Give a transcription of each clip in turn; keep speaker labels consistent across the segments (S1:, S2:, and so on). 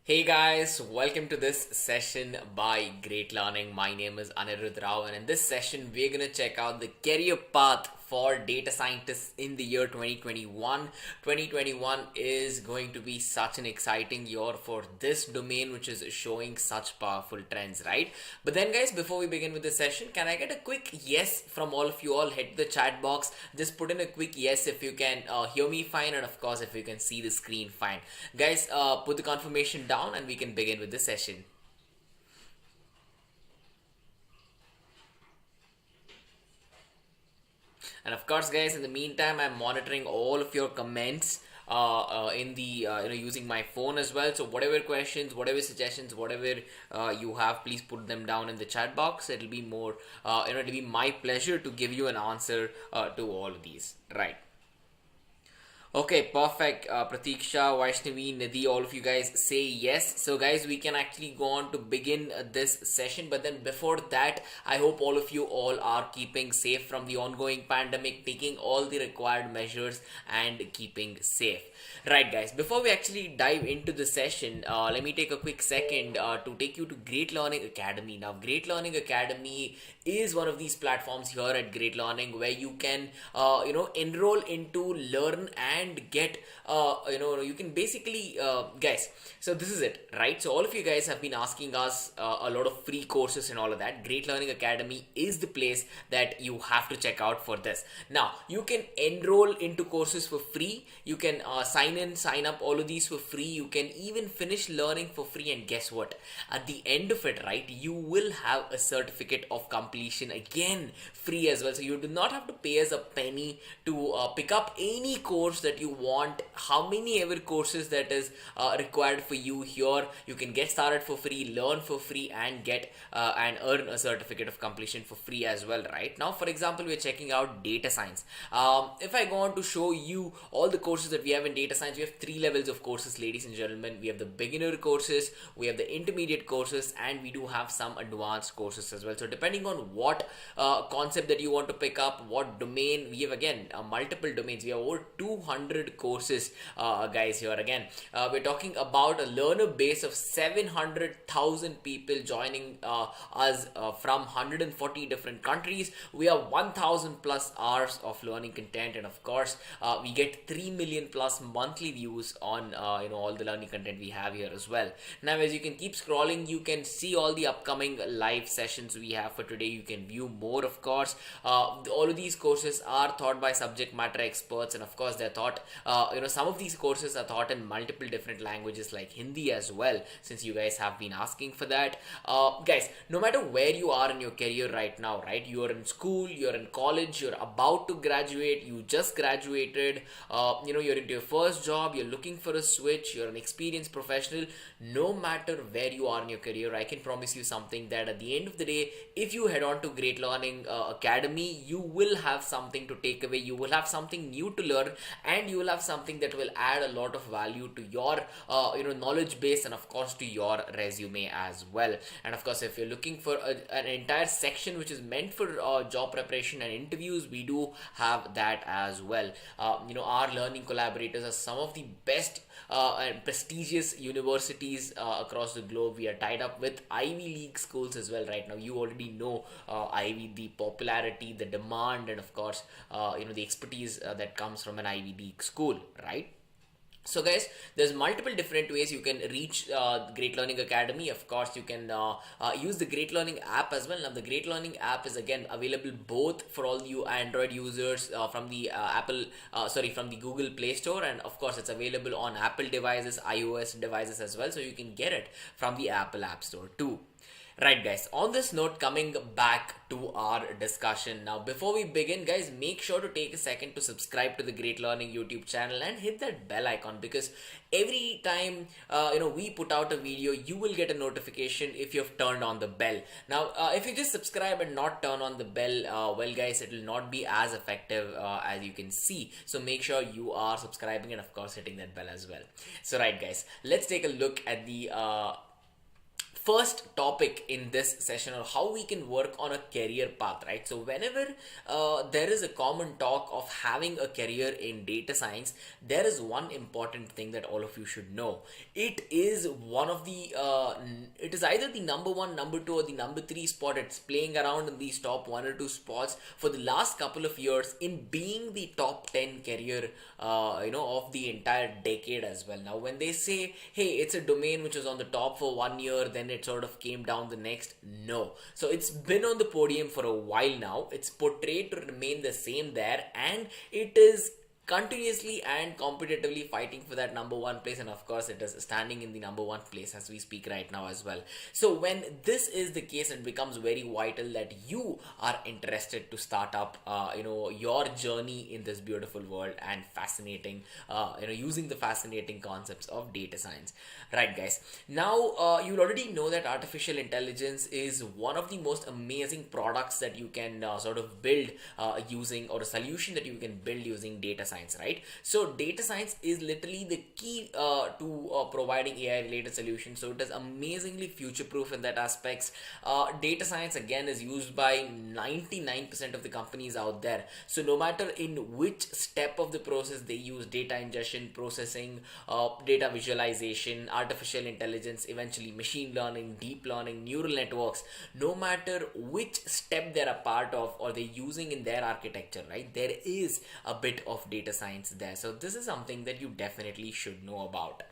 S1: Hey guys, welcome to this session by Great Learning. My name is Anirudh Rao, and in this session, we're gonna check out the career path for data scientists in the year 2021. 2021 is going to be such an exciting year for this domain, which is showing such powerful trends, right? But then, guys, before we begin with the session, can I get a quick yes from all of you all? Hit the chat box, just put in a quick yes if you can hear me fine, and of course, if you can see the screen fine. Guys, put the confirmation down and we can begin with the session. And of course, guys, in the meantime, I'm monitoring all of your comments in the using my phone as well. So whatever questions, whatever suggestions, whatever you have, please put them down in the chat box. It'll be more it'll be my pleasure to give you an answer to all of these. Right. Okay, perfect. Pratiksha, Vaishnavi, Nidhi, all of you guys say yes. So, guys, we can actually go on to begin this session. But then, before that, I hope all of you all are keeping safe from the ongoing pandemic, taking all the required measures, and keeping safe. Right, guys, before we actually dive into the session, let me take a quick second to take you to Great Learning Academy. Now, Great Learning Academy is one of these platforms here at Great Learning where you can, enroll into, learn, and get, you can basically, guys. So this is it, right? So all of you guys have been asking us a lot of free courses and all of that. Great Learning Academy is the place that you have to check out for this. Now, you can enroll into courses for free. You can sign in, sign up, all of these for free. You can even finish learning for free. And guess what? At the end of it, right, you will have a certificate of completion again, free as well. So you do not have to pay us a penny to pick up any course that you want. How many ever courses that is required for you here, you can get started for free, learn for free, and get and earn a certificate of completion for free as well. Right now, for example, we're checking out data science. If I go on to show you all the courses that we have in data science, we have three levels of courses, ladies and gentlemen. We have the beginner courses, we have the intermediate courses, and we do have some advanced courses as well. So depending on what concept that you want to pick up, what domain, we have again multiple domains. We have over 200 courses, guys, here again. We're talking about a learner base of 700,000 people joining us from 140 different countries. We have 1000 plus hours of learning content, and of course we get 3 million plus monthly views on all the learning content we have here as well. Now, as you can keep scrolling, you can see all the upcoming live sessions we have for today. You can view more, of course. All of these courses are taught by subject matter experts, and of course they're taught some of these courses are taught in multiple different languages like Hindi as well, since you guys have been asking for that. Guys, no matter where you are in your career right now, right, you are in school, you're in college, you're about to graduate, you just graduated, you're into your first job, you're looking for a switch, you're an experienced professional. No matter where you are in your career, I can promise you something, that at the end of the day, if you head on to Great Learning Academy, you will have something to take away, you will have something new to learn, and you will have something that will add a lot of value to your knowledge base, and of course to your resume as well. And of course, if you're looking for an entire section which is meant for job preparation and interviews, we do have that as well. Our learning collaborators are some of the best and prestigious universities across the globe. We are tied up with Ivy League schools as well. Right now, you already know Ivy, the popularity, the demand, and of course the expertise that comes from an Ivy League school, right? So guys, there's multiple different ways you can reach Great Learning Academy. Of course, you can use the Great Learning app as well. Now, the Great Learning app is again available both for all you Android users from the from the Google Play Store, and of course it's available on Apple devices, iOS devices as well. So you can get it from the Apple App Store too. Right, guys, on this note, coming back to our discussion now, before we begin, guys, make sure to take a second to subscribe to the Great Learning YouTube channel and hit that bell icon, because every time we put out a video, you will get a notification if you've turned on the bell. Now, if you just subscribe and not turn on the bell, well, guys, it will not be as effective as you can see. So make sure you are subscribing and of course hitting that bell as well. So right, guys, let's take a look at the first topic in this session, or how we can work on a career path, right? So whenever there is a common talk of having a career in data science, there is one important thing that all of you should know. It is one of the it is either the number one, number two, or the number three spot. It's playing around in these top one or two spots for the last couple of years in being the top 10 career of the entire decade as well. Now when they say, hey, it's a domain which was on the top for 1 year, then it sort of came down the next, no. So it's been on the podium for a while now. It's portrayed to remain the same there, and it is continuously and competitively fighting for that number one place, and of course it is standing in the number one place as we speak right now as well. So when this is the case, it becomes very vital that you are interested to start up your journey in this beautiful world and fascinating using the fascinating concepts of data science, right guys? Now you'll already know that artificial intelligence is one of the most amazing products that you can sort of build using, or a solution that you can build using data science, right? So data science is literally the key to providing AI related solutions. So it is amazingly future proof in that aspects. Data science again is used by 99% of the companies out there. So no matter in which step of the process they use data ingestion, processing, data visualization, artificial intelligence, eventually machine learning, deep learning, neural networks, no matter which step they're a part of or they're using in their architecture, right, there is a bit of data science there. So this is something that you definitely should know about.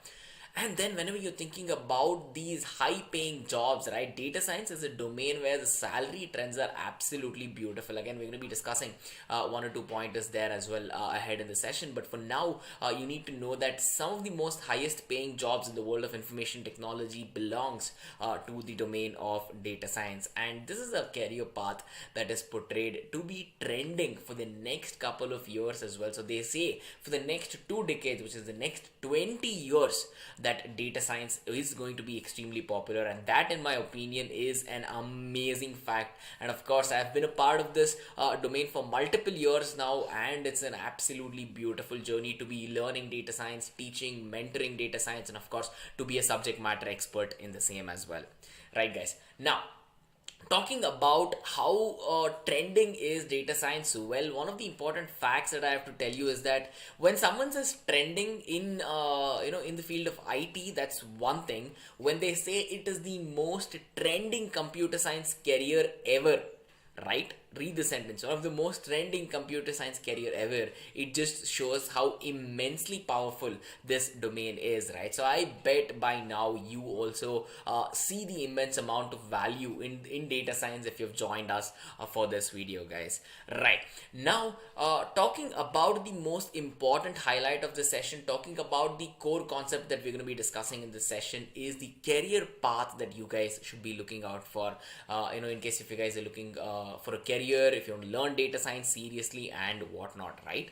S1: And then whenever you're thinking about these high paying jobs, right, data science is a domain where the salary trends are absolutely beautiful. Again, we're going to be discussing one or two pointers there as well ahead in the session. But for now, you need to know that some of the most highest paying jobs in the world of information technology belongs to the domain of data science. And this is a career path that is portrayed to be trending for the next couple of years as well. So they say for the next 2 decades, which is the next 20 years, that data science is going to be extremely popular, and that in my opinion is an amazing fact. And of course I've been a part of this domain for multiple years now, and it's an absolutely beautiful journey to be learning data science, teaching, mentoring data science, and of course to be a subject matter expert in the same as well, right guys? Now talking about how trending is data science, well, one of the important facts that I have to tell you is that when someone says trending in in the field of IT, that's one thing. When they say it is the most trending computer science career ever, right, read the sentence, one of the most trending computer science career ever, it just shows how immensely powerful this domain is, right? So I bet by now you also see the immense amount of value in data science if you've joined us for this video, guys. Right now, talking about the most important highlight of the session, talking about the core concept that we're going to be discussing in this session, is the career path that you guys should be looking out for, in case if you guys are looking for a career, if you want to learn data science seriously and whatnot, right?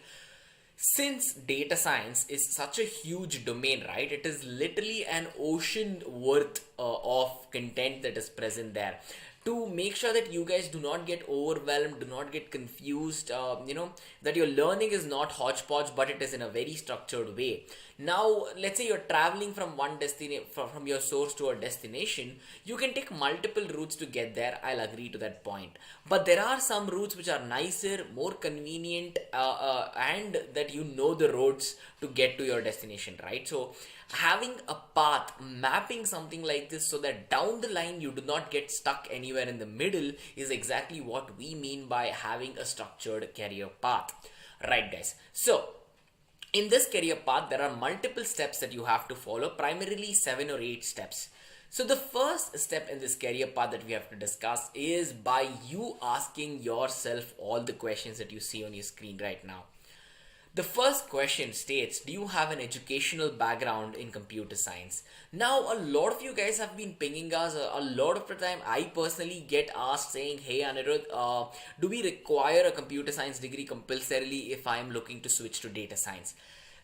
S1: Since data science is such a huge domain, right, it is literally an ocean worth of content that is present there. To make sure that you guys do not get overwhelmed, do not get confused, that your learning is not hodgepodge, but it is in a very structured way. Now, let's say you're traveling from one destination, from your source to a destination, you can take multiple routes to get there. I'll agree to that point. But there are some routes which are nicer, more convenient, and that you know the roads to get to your destination, right? So having a path, mapping something like this so that down the line you do not get stuck anywhere in the middle, is exactly what we mean by having a structured career path, right guys? So in this career path, there are multiple steps that you have to follow, primarily 7 or 8 steps. So the first step in this career path that we have to discuss is by you asking yourself all the questions that you see on your screen right now. The first question states, do you have an educational background in computer science? Now, a lot of you guys have been pinging us. A lot of the time, I personally get asked saying, hey Anirudh, do we require a computer science degree compulsorily if I am looking to switch to data science?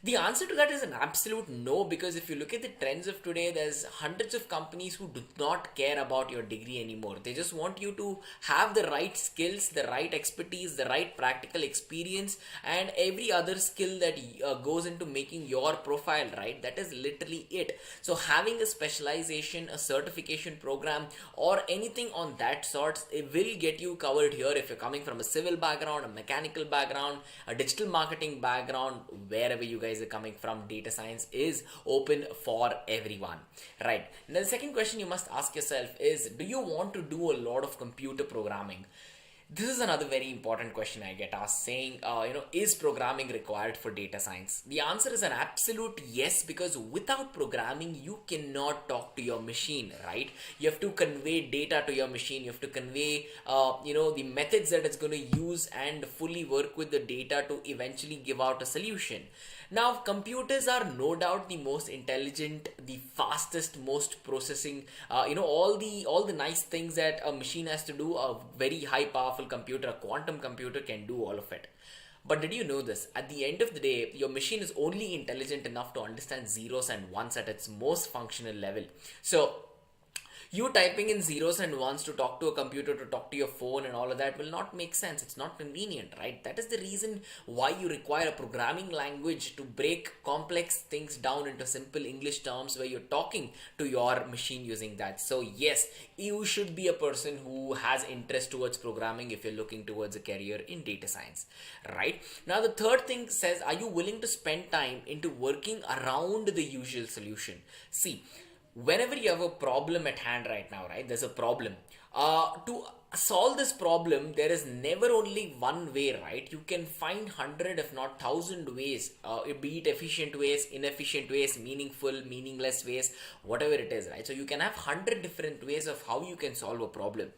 S1: The answer to that is an absolute no, because if you look at the trends of today, there's hundreds of companies who do not care about your degree anymore. They just want you to have the right skills, the right expertise, the right practical experience, and every other skill that goes into making your profile right. That is literally it. So having a specialization, a certification program, or anything on that sort, it will get you covered here if you're coming from a civil background, a mechanical background, a digital marketing background, wherever you guys are coming from. Data science is open for everyone, right? Now the second question you must ask yourself is, do you want to do a lot of computer programming? This is another very important question I get asked, saying, is programming required for data science? The answer is an absolute yes, because without programming, you cannot talk to your machine, right? You have to convey data to your machine. You have to convey, the methods that it's going to use and fully work with the data to eventually give out a solution. Now, computers are no doubt the most intelligent, the fastest, most processing, all the nice things that a machine has to do. A very high powerful computer, a quantum computer, can do all of it. But did you know this? At the end of the day, your machine is only intelligent enough to understand zeros and ones at its most functional level. So you typing in zeros and ones to talk to a computer, to talk to your phone and all of that will not make sense. It's not convenient, right? That is the reason why you require a programming language to break complex things down into simple English terms, where you're talking to your machine using that. So yes, you should be a person who has interest towards programming if you're looking towards a career in data science, right? Now the third thing says, are you willing to spend time into working around the usual solution? See, whenever you have a problem at hand right now, right, there's a problem. To solve this problem, there is never only one way, right? You can find 100 if not 1,000 ways, be it efficient ways, inefficient ways, meaningful, meaningless ways, whatever it is, right? So you can have 100 different ways of how you can solve a problem.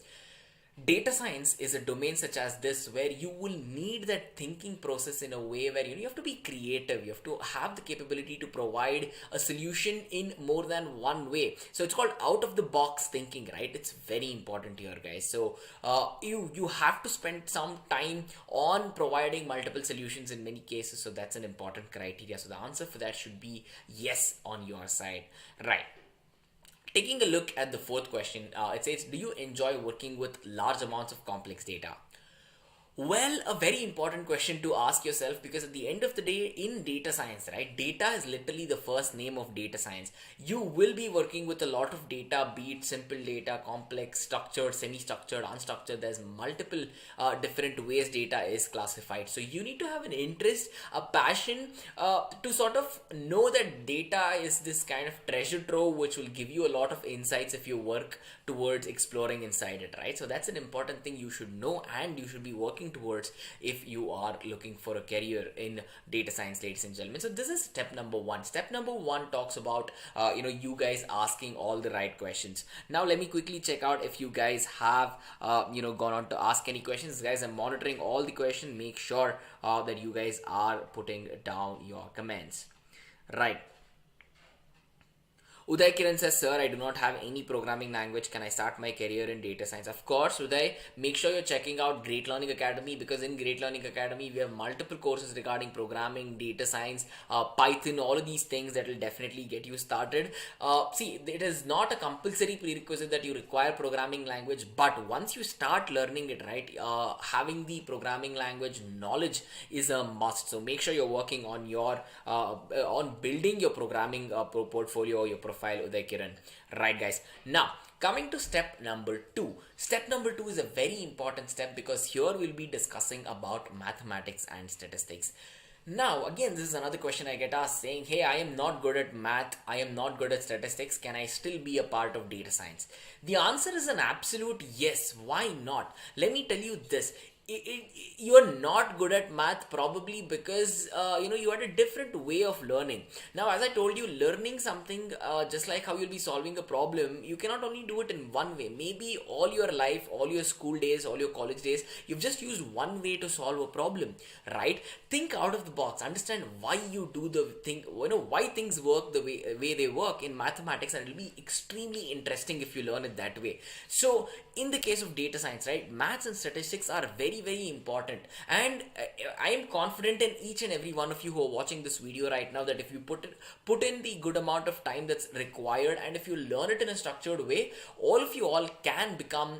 S1: Data science is a domain such as this, where you will need that thinking process in a way where you have to be creative. You have to have the capability to provide a solution in more than one way. So it's called out of the box thinking, right? It's very important here, guys. So you have to spend some time on providing multiple solutions in many cases. So that's an important criteria. So the answer for that should be yes on your side, right? Taking a look at the fourth question, it says, do you enjoy working with large amounts of complex data? Well, a very important question to ask yourself, because at the end of the day, in data science, right, data is literally the first name of data science. You will be working with a lot of data, be it simple data, complex, structured, semi-structured, unstructured. There's multiple different ways data is classified. So you need to have an interest, a passion to sort of know that data is this kind of treasure trove which will give you a lot of insights if you work towards exploring inside it, right? So that's an important thing you should know and you should be working towards if you are looking for a career in data science, ladies and gentlemen. So this is step number one. Step number one talks about you guys asking all the right questions. Now let me quickly check out if you guys have gone on to ask any questions. Guys, I'm monitoring all the questions. Make sure that you guys are putting down your comments, right? Uday Kiran says, sir, I do not have any programming language. Can I start my career in data science? Of course, Uday, make sure you're checking out Great Learning Academy, because in Great Learning Academy, we have multiple courses regarding programming, data science, Python, all of these things that will definitely get you started. See, it is not a compulsory prerequisite that you require programming language, but once you start learning it, right, having the programming language knowledge is a must. So make sure you're working on your, on building your programming portfolio, your profile, Uday Kiran. Right, guys. Now, coming to step number two. Step number two is a very important step, because here we'll be discussing about mathematics and statistics. Now, again, this is another question I get asked, saying, hey, I am not good at math, I am not good at statistics, can I still be a part of data science? The answer is an absolute yes. Why not? Let me tell you this. You're not good at math probably because you had a different way of learning. Now, as I told you, learning something, just like how you'll be solving a problem, you cannot only do it in one way. Maybe all your life, all your school days, all your college days, you've just used one way to solve a problem, right? Think out of the box. Understand why you do the thing, why things work the way they work in mathematics, and it'll be extremely interesting if you learn it that way. So in the case of data science, right, maths and statistics are very very important. And I am confident in each and every one of you who are watching this video right now that if you put in the good amount of time that's required, and if you learn it in a structured way, all of you all can become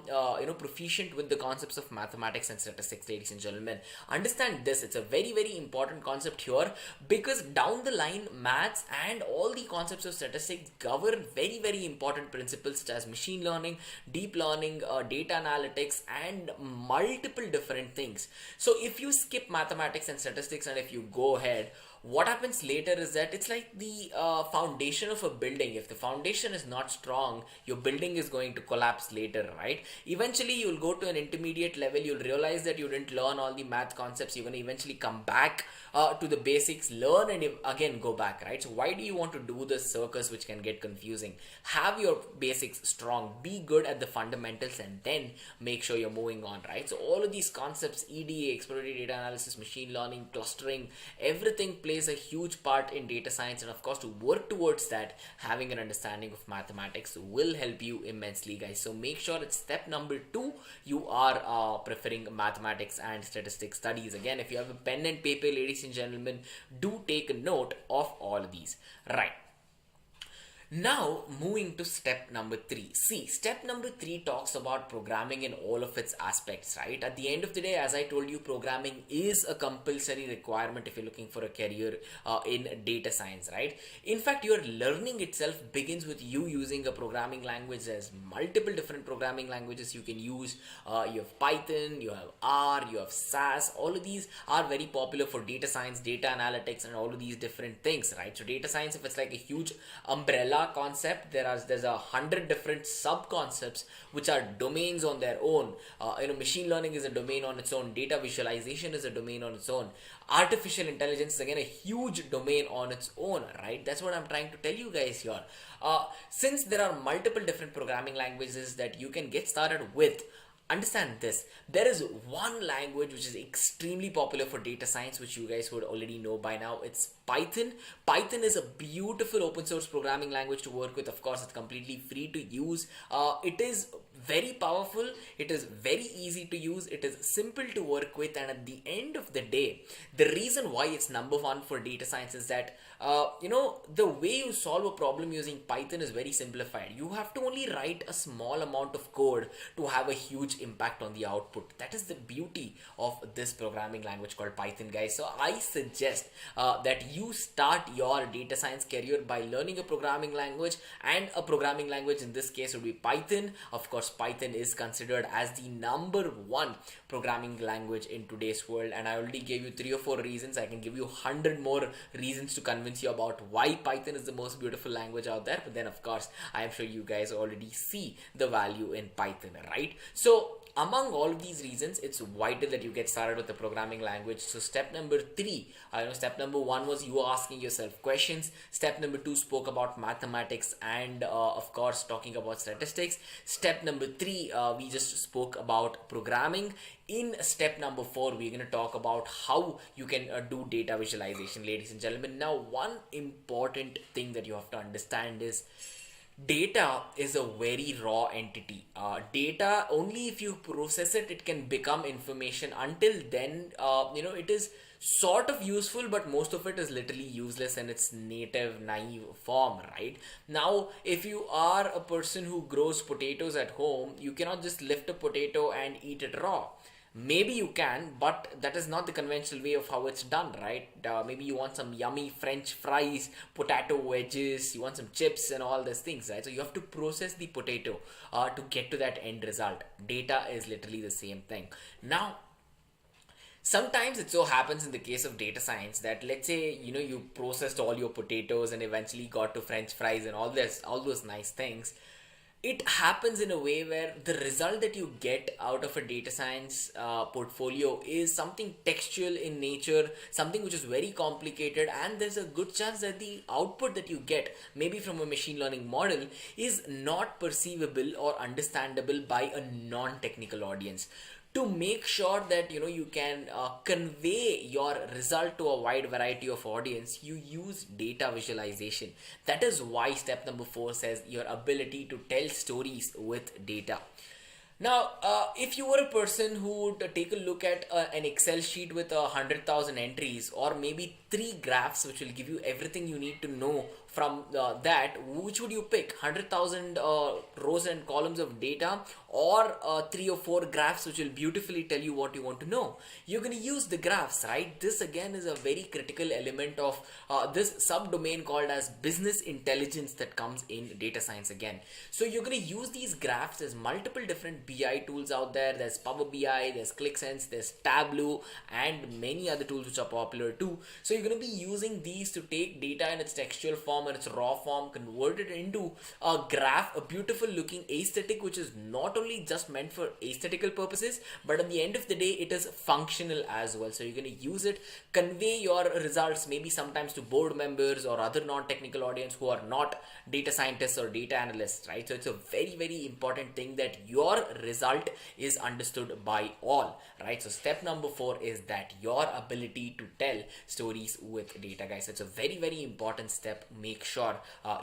S1: proficient with the concepts of mathematics and statistics, ladies and gentlemen. Understand this, it's a very important concept here, because down the line, maths and all the concepts of statistics govern very important principles such as machine learning, deep learning, data analytics, and multiple different things. So if you skip mathematics and statistics and if you go ahead, what happens later is that it's like the foundation of a building. If the foundation is not strong, your building is going to collapse later, right? Eventually you'll go to an intermediate level, you'll realize that you didn't learn all the math concepts. You're going to eventually come back to the basics, learn, and again go back, right? So why do you want to do this circus, which can get confusing? Have your basics strong, be good at the fundamentals, and then make sure you're moving on, right? So all of these concepts, EDA, exploratory data analysis, machine learning, clustering, everything plays a huge part in data science. And of course, to work towards that, having an understanding of mathematics will help you immensely, guys. So make sure it's step number 2, you are preferring mathematics and statistics studies. Again, if you have a pen and paper, ladies and gentlemen, do take a note of all of these, right? Now, moving to step number 3. See, step number 3 talks about programming in all of its aspects, right? At the end of the day, as I told you, programming is a compulsory requirement if you're looking for a career in data science, right? In fact, your learning itself begins with you using a programming language. There's multiple different programming languages you can use. You have Python, you have R, you have SAS. All of these are very popular for data science, data analytics, and all of these different things, right? So data science, if it's like a huge umbrella concept, there's 100 different sub concepts which are domains on their own. Machine learning is a domain on its own, data visualization is a domain on its own, artificial intelligence is again a huge domain on its own, right? That's what I'm trying to tell you guys here. Since there are multiple different programming languages that you can get started with, understand this, there is one language which is extremely popular for data science, which you guys would already know by now. It's Python. Python is a beautiful open source programming language to work with. Of course, it's completely free to use. It is very powerful, it is very easy to use, it is simple to work with, and at the end of the day, the reason why it's number 1 for data science is that the way you solve a problem using Python is very simplified. You have to only write a small amount of code to have a huge impact on the output. That is the beauty of this programming language called Python, guys. So I suggest that you start your data science career by learning a programming language, and a programming language in this case would be Python. Of course, Python is considered as the number 1 programming language in today's world, and I already gave you 3 or 4 reasons. I can give you 100 more reasons to convince you about why Python is the most beautiful language out there. But then of course, I am sure you guys already see the value in Python, right? So among all of these reasons, it's vital that you get started with the programming language. So step number 3, step number 1 was you asking yourself questions. Step number 2 spoke about mathematics and of course talking about statistics. Step number 3, we just spoke about programming. In step number 4, we're going to talk about how you can do data visualization, ladies and gentlemen. Now, one important thing that you have to understand is data is a very raw entity. Data, only if you process it, it can become information. Until then, it is sort of useful, but most of it is literally useless in its native, naive form, right? Now, if you are a person who grows potatoes at home, you cannot just lift a potato and eat it raw. Maybe you can, but that is not the conventional way of how it's done, right? Maybe you want some yummy French fries, potato wedges, you want some chips and all these things, right? So you have to process the potato to get to that end result. Data is literally the same thing. Now, sometimes it so happens in the case of data science that, let's say, you processed all your potatoes and eventually got to French fries and all those nice things. It happens in a way where the result that you get out of a data science portfolio is something textual in nature, something which is very complicated, and there's a good chance that the output that you get, maybe from a machine learning model, is not perceivable or understandable by a non-technical audience. To make sure that you can convey your result to a wide variety of audience, you use data visualization. That is why step number 4 says your ability to tell stories with data. Now, if you were a person who would take a look at an Excel sheet with 100,000 entries, or maybe three graphs which will give you everything you need to know from that, which would you pick? 100,000 rows and columns of data, or three or four graphs which will beautifully tell you what you want to know? You're going to use the graphs, right? This again is a very critical element of this subdomain called as business intelligence that comes in data science again. So you're going to use these graphs. There's multiple different BI tools out there. There's Power BI, there's ClickSense, there's Tableau, and many other tools which are popular too. So you're going to be using these to take data in its textual form or its raw form, convert it into a graph, a beautiful looking aesthetic, which is not only just meant for aesthetical purposes, but at the end of the day, it is functional as well. So you're going to use it, convey your results, maybe sometimes to board members or other non-technical audience who are not data scientists or data analysts, right? So it's a very, very important thing that your result is understood by all, right? So step number 4 is that your ability to tell stories with data, guys. It's a very, very important step. Make sure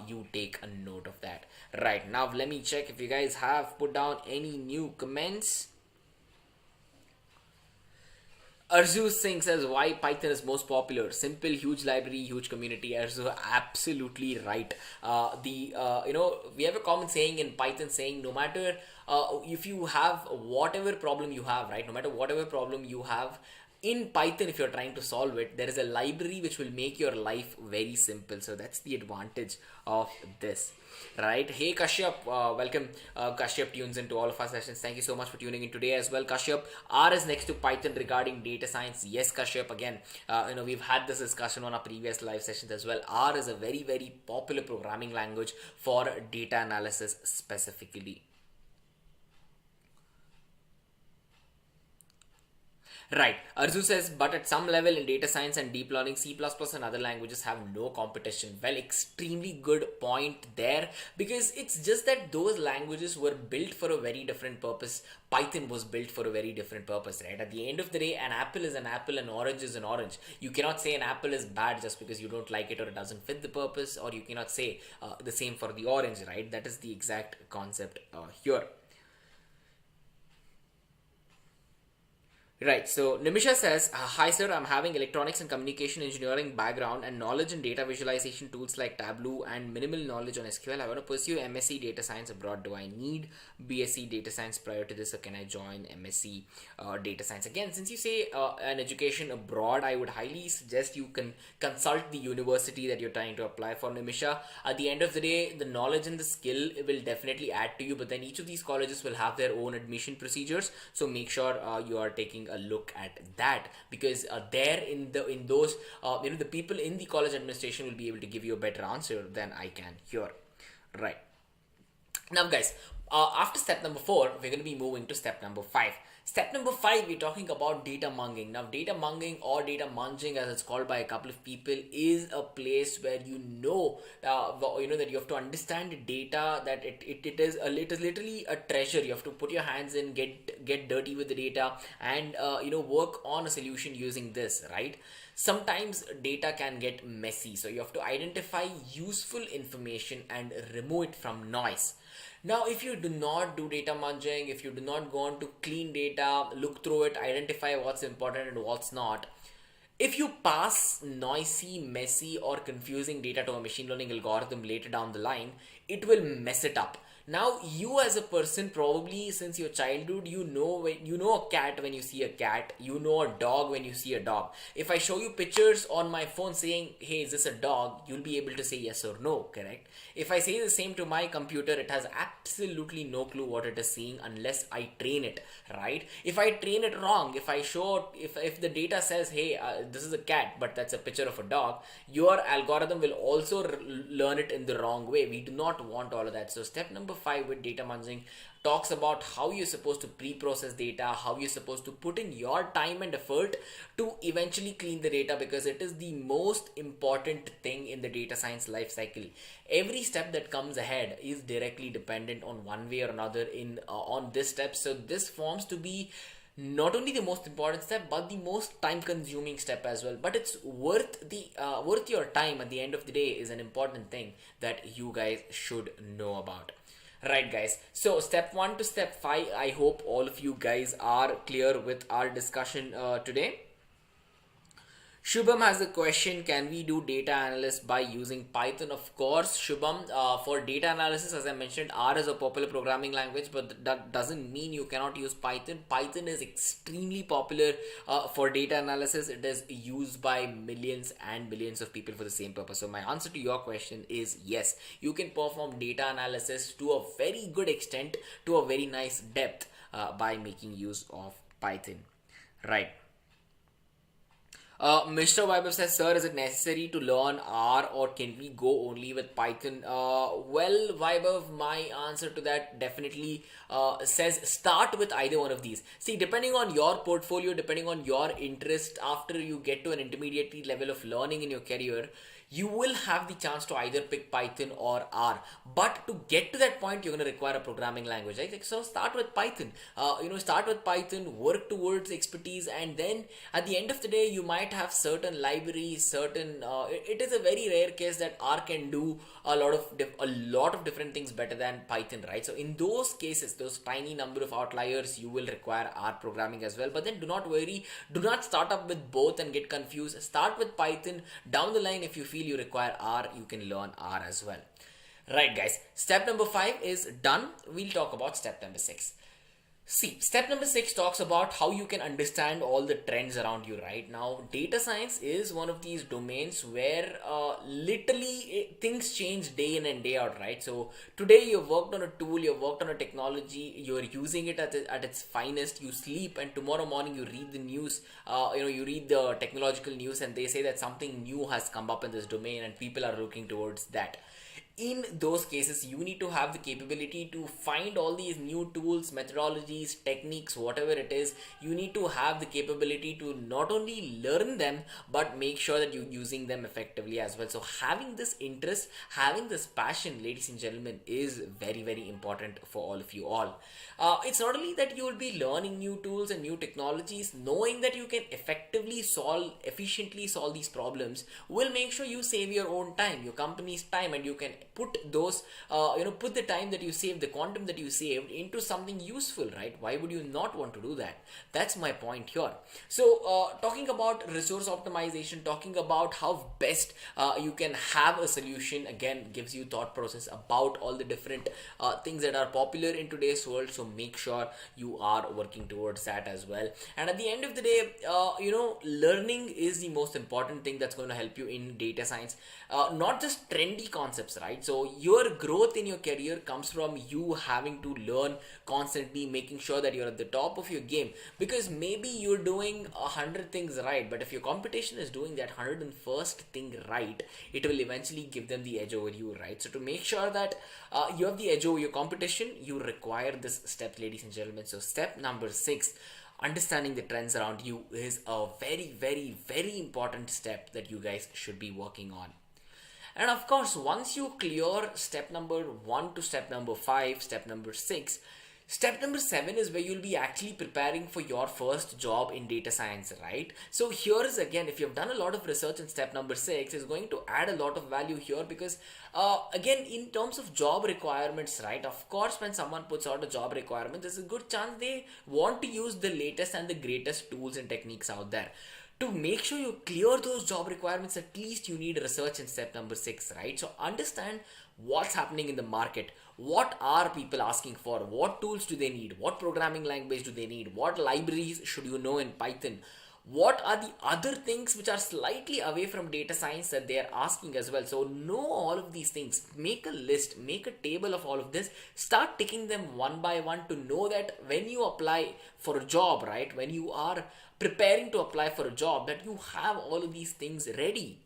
S1: you take a note of that. Right, now let me check if you guys have put down any new comments. Arzu Singh says why Python is most popular. Simple, huge library, huge community. Arzu, absolutely right. The we have a common saying in Python saying no matter if you have whatever problem you have, right? No matter whatever problem you have in Python, if you're trying to solve it, there is a library which will make your life very simple. So that's the advantage of this. Right. Hey Kashyap, welcome. Kashyap tunes into all of our sessions. Thank you so much for tuning in today as well. Kashyap, R is next to Python regarding data science. Yes, Kashyap, again, we've had this discussion on our previous live sessions as well. R is a very, very popular programming language for data analysis specifically. Right. Arzu says, but at some level in data science and deep learning, C++ and other languages have no competition. Well, extremely good point there, because it's just that those languages were built for a very different purpose. Python was built for a very different purpose, right? At the end of the day, an apple is an apple, an orange is an orange. You cannot say an apple is bad just because you don't like it or it doesn't fit the purpose, or you cannot say the same for the orange, right? That is the exact concept here. Right, so Nimisha says, hi sir, I'm having electronics and communication engineering background and knowledge in data visualization tools like Tableau and minimal knowledge on SQL. I want to pursue MSc data science abroad. Do I need BSc data science prior to this, or can I join MSc data science? Again, since you say an education abroad, I would highly suggest you can consult the university that you're trying to apply for, Nimisha. At the end of the day, the knowledge and the skill will definitely add to you, but then each of these colleges will have their own admission procedures, so make sure you are taking a look at that, because there in those the people in the college administration will be able to give you a better answer than I can here. Right, now guys, after step number 4, we're going to be moving to step number 5. Step number 5, we're talking about data munging. Now, data munging, or data munging as it's called by a couple of people, is a place where that you have to understand the data, that it is literally a treasure. You have to put your hands in, get dirty with the data, and work on a solution using this, right? Sometimes data can get messy, so you have to identify useful information and remove it from noise. Now, if you do not do data munging, if you do not go on to clean data, look through it, identify what's important and what's not, if you pass noisy, messy, or confusing data to a machine learning algorithm later down the line, it will mess it up. Now, you as a person, probably since your childhood, you know a cat when you see a cat, you know a dog when you see a dog. If I show you pictures on my phone saying, hey, is this a dog? You'll be able to say yes or no, correct? If I say the same to my computer, it has absolutely no clue what it is seeing unless I train it, right? If I train it wrong, if the data says, hey, this is a cat, but that's a picture of a dog, your algorithm will also learn it in the wrong way. We do not want all of that. So step number 5 with data munging talks about how you're supposed to pre-process data, how you're supposed to put in your time and effort to eventually clean the data, because it is the most important thing in the data science life cycle. Every step that comes ahead is directly dependent on one way or another on this step. So this forms to be not only the most important step, but the most time consuming step as well, but it's worth your time. At the end of the day, is an important thing that you guys should know about. Right, guys. So, step 1 to step 5, I hope all of you guys are clear with our discussion today. Shubham has a question. Can we do data analysis by using Python? Of course, Shubham. For data analysis, as I mentioned, R is a popular programming language, but that doesn't mean you cannot use Python. Python is extremely popular for data analysis. It is used by millions and billions of people for the same purpose. So, my answer to your question is yes. You can perform data analysis to a very good extent, to a very nice depth by making use of Python. Right. Mr. Vaibhav says, sir, is it necessary to learn R or can we go only with Python? Well, Vaibhav, my answer to that definitely says start with either one of these. See, depending on your portfolio, depending on your interest, after you get to an intermediate level of learning in your career, you will have the chance to either pick Python or R. But to get to that point, you're going to require a programming language, right? So start with Python. Start with Python, work towards expertise, and then at the end of the day, you might have certain libraries, certain. It is a very rare case that R can do a lot of different things better than Python, right? So in those cases, those tiny number of outliers, you will require R programming as well. But then do not worry, do not start up with both and get confused. Start with Python. Down the line, if you feel you require R, you can learn R as well. Right, guys. Step number 5 is done. We'll talk about step number 6. See, step number 6 talks about how you can understand all the trends around you right now. Data science is one of these domains where literally things change day in and day out, right? So today you've worked on a tool, you've worked on a technology, you're using it at its finest, you sleep, and tomorrow morning you read the news, you read the technological news and they say that something new has come up in this domain and people are looking towards that. In those cases, you need to have the capability to find all these new tools, methodologies, techniques, whatever it is. You need to have the capability to not only learn them but make sure that you're using them effectively as well. So having this interest, having this passion, ladies and gentlemen, is very, very important for all of you all. It's not only that you will be learning new tools and new technologies, knowing that you can efficiently solve these problems will make sure you save your own time, your company's time, and you can put put the time that you saved, the quantum that you saved, into something useful, right? Why would you not want to do that? That's my point here. So talking about resource optimization, talking about how best you can have a solution, again gives you thought process about all the different things that are popular in today's world. So make sure you are working towards that as well. And at the end of the day, learning is the most important thing that's going to help you in data science. Not just trendy concepts, right? So your growth in your career comes from you having to learn constantly, making sure that you're at the top of your game, because maybe you're doing 100 things right, but if your competition is doing that 101st thing right, it will eventually give them the edge over you, right? So to make sure that you have the edge over your competition, you require this step, ladies and gentlemen. So step number 6, understanding the trends around you, is a very, very, very important step that you guys should be working on. And of course, once you clear step number 1 to step number 5, step number 6, step number 7 is where you'll be actually preparing for your first job in data science, right? So here is again, if you've done a lot of research in step number 6, is going to add a lot of value here, because again, in terms of job requirements, right? Of course, when someone puts out a job requirement, there's a good chance they want to use the latest and the greatest tools and techniques out there. To make sure you clear those job requirements, at least you need research in step number 6, right? So understand what's happening in the market. What are people asking for? What tools do they need? What programming language do they need? What libraries should you know in Python? What are the other things which are slightly away from data science that they are asking as well? So know all of these things, make a list, make a table of all of this, start ticking them one by one to know that when you apply for a job, right, when you are preparing to apply for a job, that you have all of these things ready.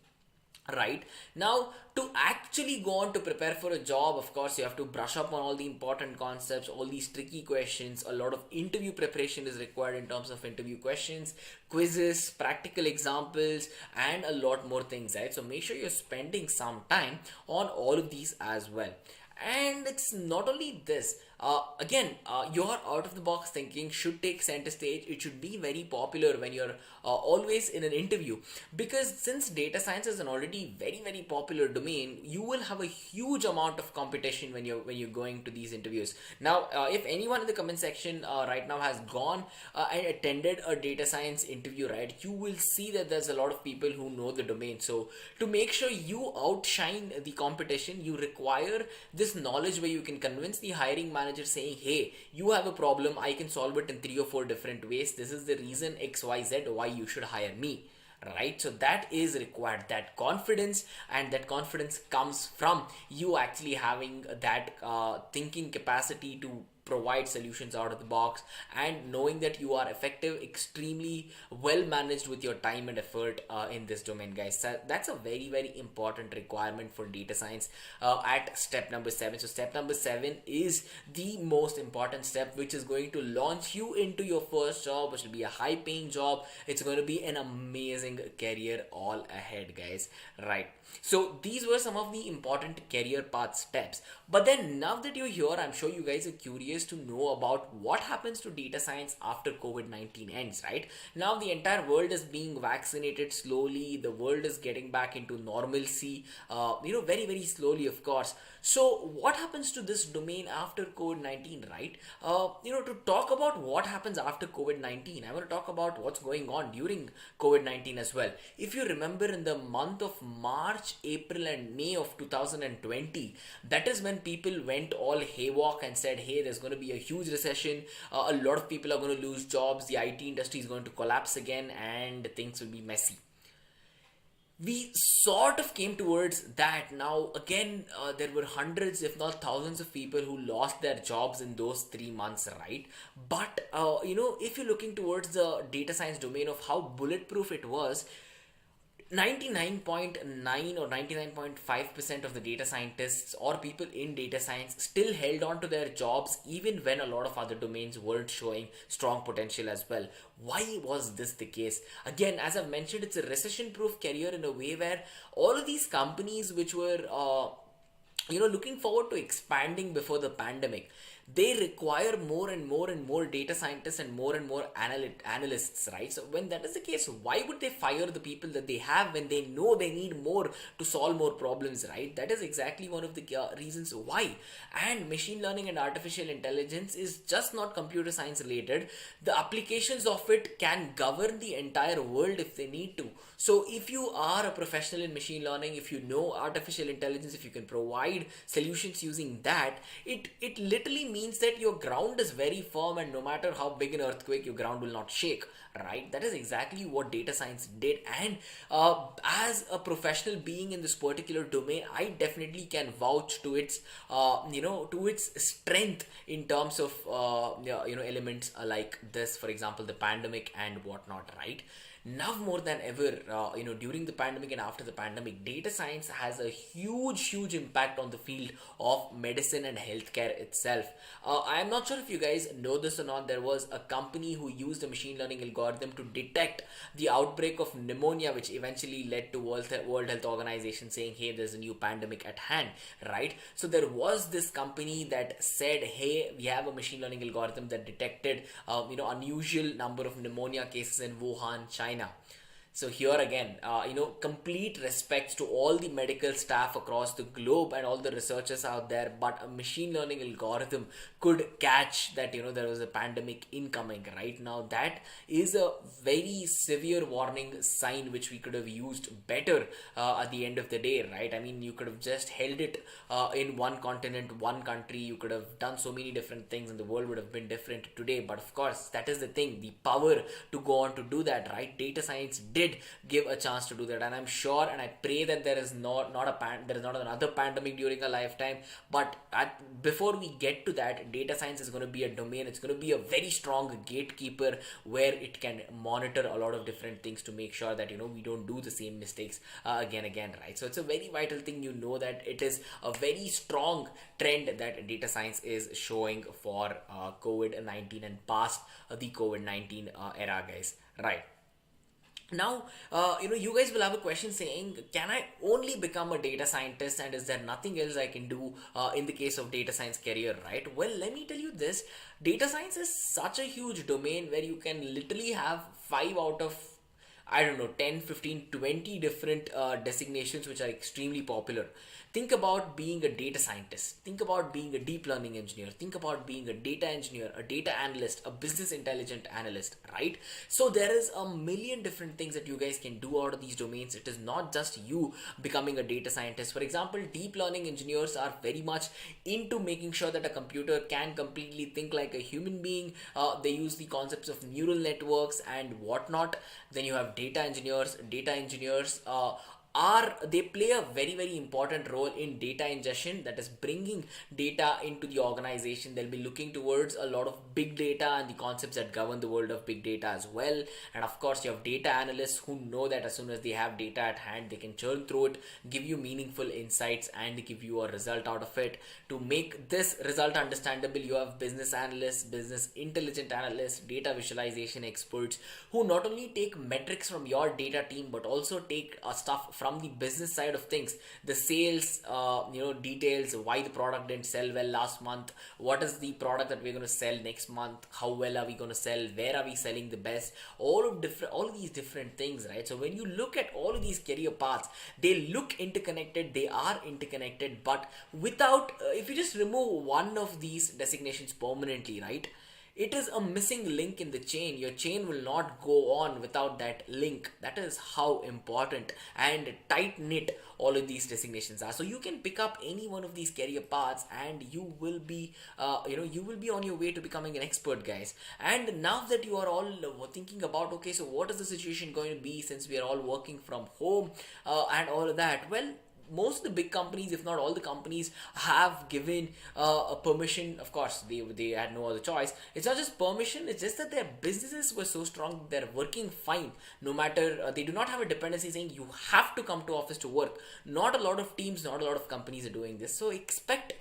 S1: Right now, to actually go on to prepare for a job, of course you have to brush up on all the important concepts, all these tricky questions. A lot of interview preparation is required in terms of interview questions, quizzes, practical examples, and a lot more things, right? So make sure you're spending some time on all of these as well. And it's not only this, Your out of the box thinking should take center stage. It should be very popular when you're always in an interview, because since data science is an already very very popular domain, you will have a huge amount of competition when you're going to these interviews. Now, if anyone in the comment section right now has gone and attended a data science interview, right, you will see that there's a lot of people who know the domain. So to make sure you outshine the competition, you require this knowledge where you can convince the hiring manager saying, hey, you have a problem, I can solve it in 3 or 4 different ways, this is the reason XYZ why you should hire me. Right, so that is required, that confidence, and that confidence comes from you actually having that thinking capacity to provide solutions out of the box, and knowing that you are effective, extremely well managed with your time and effort in this domain, guys. So that's a very very important requirement for data science at step number 7. So step number 7 is the most important step, which is going to launch you into your first job, which will be a high paying job. It's going to be an amazing career all ahead, guys. Right, so these were some of the important career path steps. But then now that you're here, I'm sure you guys are curious to know about what happens to data science after COVID-19 ends, right? Now the entire world is being vaccinated slowly. The world is getting back into normalcy, very, very slowly, of course. So what happens to this domain after COVID-19, right? To talk about what happens after COVID-19, I want to talk about what's going on during COVID-19 as well. If you remember, in the month of March, April and May of 2020, that is when people went all haywalk and said, hey, there's going to be a huge recession, a lot of people are going to lose jobs, the IT industry is going to collapse again, and things will be messy. We sort of came towards that. Now again, there were hundreds if not thousands of people who lost their jobs in those 3 months, right? But if you're looking towards the data science domain of how bulletproof it was, 99.9 or 99.5% of the data scientists or people in data science still held on to their jobs even when a lot of other domains weren't showing strong potential as well. Why was this the case? Again, as I've mentioned, it's a recession proof career in a way where all of these companies which were looking forward to expanding before the pandemic, they require more and more and more data scientists and more analysts, right? So when that is the case, why would they fire the people that they have when they know they need more to solve more problems, right? That is exactly one of the reasons why. And machine learning and artificial intelligence is just not computer science related. The applications of it can govern the entire world if they need to. So if you are a professional in machine learning, if you know artificial intelligence, if you can provide solutions using that, it literally means that your ground is very firm, and no matter how big an earthquake, your ground will not shake, right? That is exactly what data science did. And as a professional being in this particular domain, I definitely can vouch to its to its strength in terms of elements like this, for example, the pandemic and whatnot, right? Now more than ever, during the pandemic and after the pandemic, data science has a huge impact on the field of medicine and healthcare itself. I am not sure if you guys know this or not. There was a company who used a machine learning algorithm to detect the outbreak of pneumonia, which eventually led to World Health Organization saying, hey, there's a new pandemic at hand, right? So there was this company that said, hey, we have a machine learning algorithm that detected unusual number of pneumonia cases in Wuhan, China. So here again, complete respects to all the medical staff across the globe and all the researchers out there. But a machine learning algorithm could catch that, there was a pandemic incoming right now. That is a very severe warning sign, which we could have used better at the end of the day, right? I mean, you could have just held it in one continent, one country. You could have done so many different things and the world would have been different today. But of course, that is the thing, the power to go on to do that, right? Data science did give a chance to do that, and I'm sure and I pray that there is not another pandemic during a lifetime. But before we get to that, data science is going to be a domain. It's going to be a very strong gatekeeper where it can monitor a lot of different things to make sure that we don't do the same mistakes again, right? So it's a very vital thing, that it is a very strong trend that data science is showing for COVID-19 and past the COVID-19 era, guys, right? Now, you guys will have a question saying, can I only become a data scientist and is there nothing else I can do in the case of data science career, right? Well, let me tell you this. Data science is such a huge domain where you can literally have 5 out of, I don't know, 10, 15, 20 different designations which are extremely popular. Think about being a data scientist. Think about being a deep learning engineer. Think about being a data engineer, a data analyst, a business intelligent analyst, right? So there is a million different things that you guys can do out of these domains. It is not just you becoming a data scientist. For example, deep learning engineers are very much into making sure that a computer can completely think like a human being. They use the concepts of neural networks and whatnot. Then you have data engineers. Data engineers are they play a very very important role in data ingestion, that is bringing data into the organization. They'll be looking towards a lot of big data and the concepts that govern the world of big data as well. And of course you have data analysts who know that as soon as they have data at hand, they can churn through it, give you meaningful insights and give you a result out of it. To make this result understandable, you have business analysts, business intelligent analysts, data visualization experts who not only take metrics from your data team but also take stuff from the business side of things, the sales details, why the product didn't sell well last month, what is the product that we're going to sell next month, how well are we going to sell, where are we selling the best, all of these different things, right? So when you look at all of these career paths, they look interconnected, they are interconnected, but without if you just remove one of these designations permanently, right, it is a missing link in the chain. Your chain will not go on without that link. That is how important and tight knit all of these designations are. So you can pick up any one of these career paths and you will be you will be on your way to becoming an expert, guys. And now that you are all thinking about, okay, so what is the situation going to be since we are all working from home and all of that, well, most of the big companies, if not all the companies, have given a permission. Of course, they had no other choice. It's not just permission, it's just that their businesses were so strong, they're working fine. No matter, they do not have a dependency saying you have to come to office to work. Not a lot of teams, not a lot of companies are doing this. So expect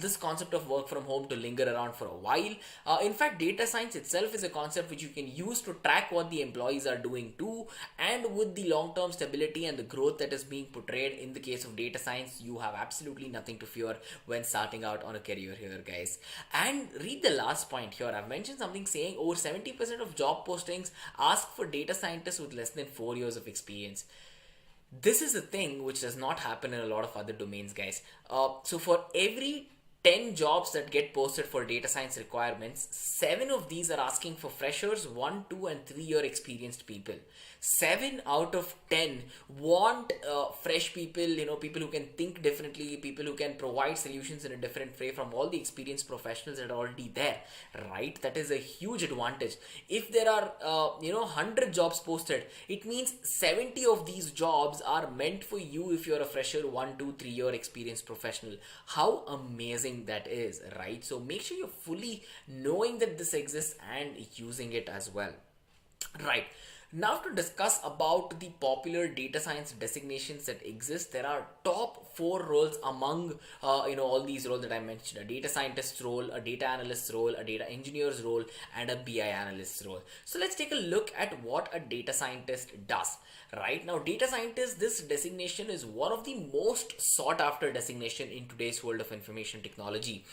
S1: this concept of work from home to linger around for a while. In fact, data science itself is a concept which you can use to track what the employees are doing too. And with the long-term stability and the growth that is being portrayed in the case of data science, you have absolutely nothing to fear when starting out on a career here, guys. And read the last point here. I've mentioned something saying over 70% of job postings ask for data scientists with less than 4 years of experience. This is a thing which does not happen in a lot of other domains, guys. So for every 10 jobs that get posted for data science requirements, 7 of these are asking for freshers, 1, 2 and 3 year experienced people. 7 out of 10 want fresh people, people who can think differently, people who can provide solutions in a different way from all the experienced professionals that are already there, right? That is a huge advantage. If there are 100 jobs posted, it means 70 of these jobs are meant for you if you're a fresher, 1, 2, 3 year experienced professional. How amazing that is, right? So make sure you're fully knowing that this exists and using it as well, right? Now to discuss about the popular data science designations that exist, there are top 4 roles among all these roles that I mentioned: a data scientist role, a data analyst role, a data engineer's role, and a BI analyst role. So let's take a look at what a data scientist does. Right now, data scientist, this designation is one of the most sought after designation in today's world of information technology.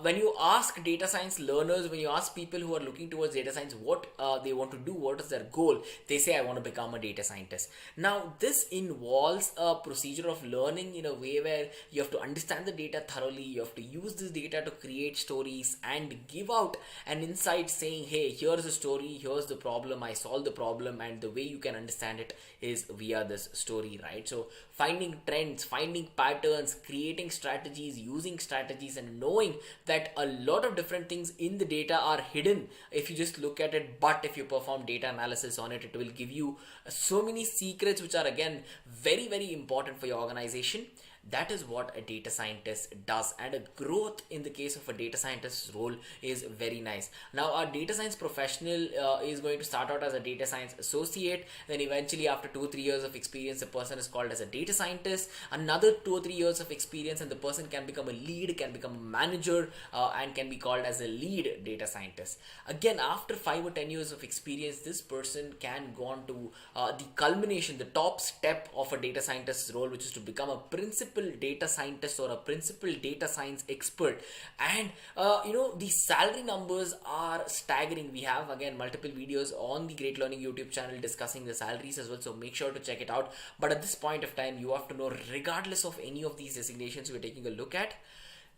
S1: When you ask data science learners, when you ask people who are looking towards data science what they want to do, what is their goal, they say, I want to become a data scientist. Now this involves a procedure of learning in a way where you have to understand the data thoroughly, you have to use this data to create stories and give out an insight saying, hey, here's the story, here's the problem, I solved the problem, and the way you can understand it is via this story, right? So finding trends, finding patterns, creating strategies, using strategies, and knowing that a lot of different things in the data are hidden if you just look at it, but if you perform data analysis on it, it will give you so many secrets which are again very very important for your organization. That is what a data scientist does, and a growth in the case of a data scientist's role is very nice. Now a data science professional is going to start out as a data science associate, then eventually after 2 3 years of experience the person is called as a data scientist, another 2 or 3 years of experience and the person can become a lead, can become a manager, and can be called as a lead data scientist. Again, after 5 or 10 years of experience, this person can go on to the culmination, the top step of a data scientist's role, which is to become a principal data scientist or a principal data science expert. And the salary numbers are staggering. We have again multiple videos on the Great Learning YouTube channel discussing the salaries as well, so make sure to check it out. But at this point of time, you have to know, regardless of any of these designations we're taking a look at,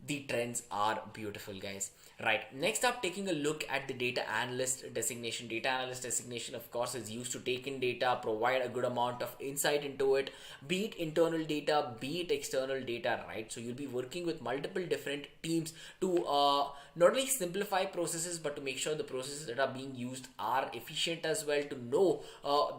S1: the trends are beautiful, guys. Right, next up, taking a look at the data analyst designation. Data analyst designation, of course, is used to take in data, provide a good amount of insight into it, be it internal data, be it external data, right? So you'll be working with multiple different teams to not only simplify processes, but to make sure the processes that are being used are efficient as well, to know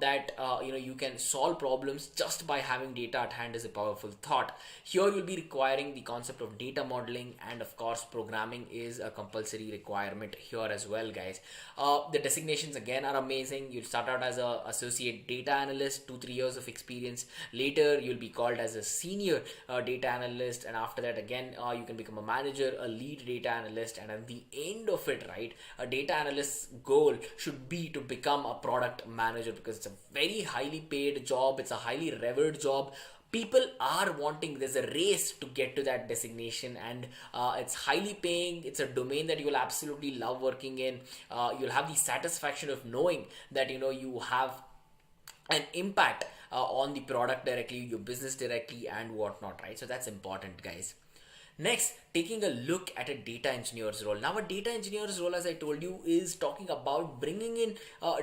S1: that you can solve problems just by having data at hand is a powerful thought. Here you'll be requiring the concept of data modeling, and of course programming is a compulsory requirement here as well, guys. The designations again are amazing. You'll start out as a associate data analyst, 2 3 years of experience. Later you'll be called as a senior data analyst, and after that again you can become a manager, a lead data analyst, and at the end of it, right, a data analyst's goal should be to become a product manager, because it's a very highly paid job, it's a highly revered job. People are wanting, there's a race to get to that designation, and it's highly paying. It's a domain that you will absolutely love working in. You'll have the satisfaction of knowing that you have an impact on the product directly, your business directly, and whatnot, right? So that's important, guys. Next, taking a look at a data engineer's role. Now, a data engineer's role, as I told you, is talking about bringing in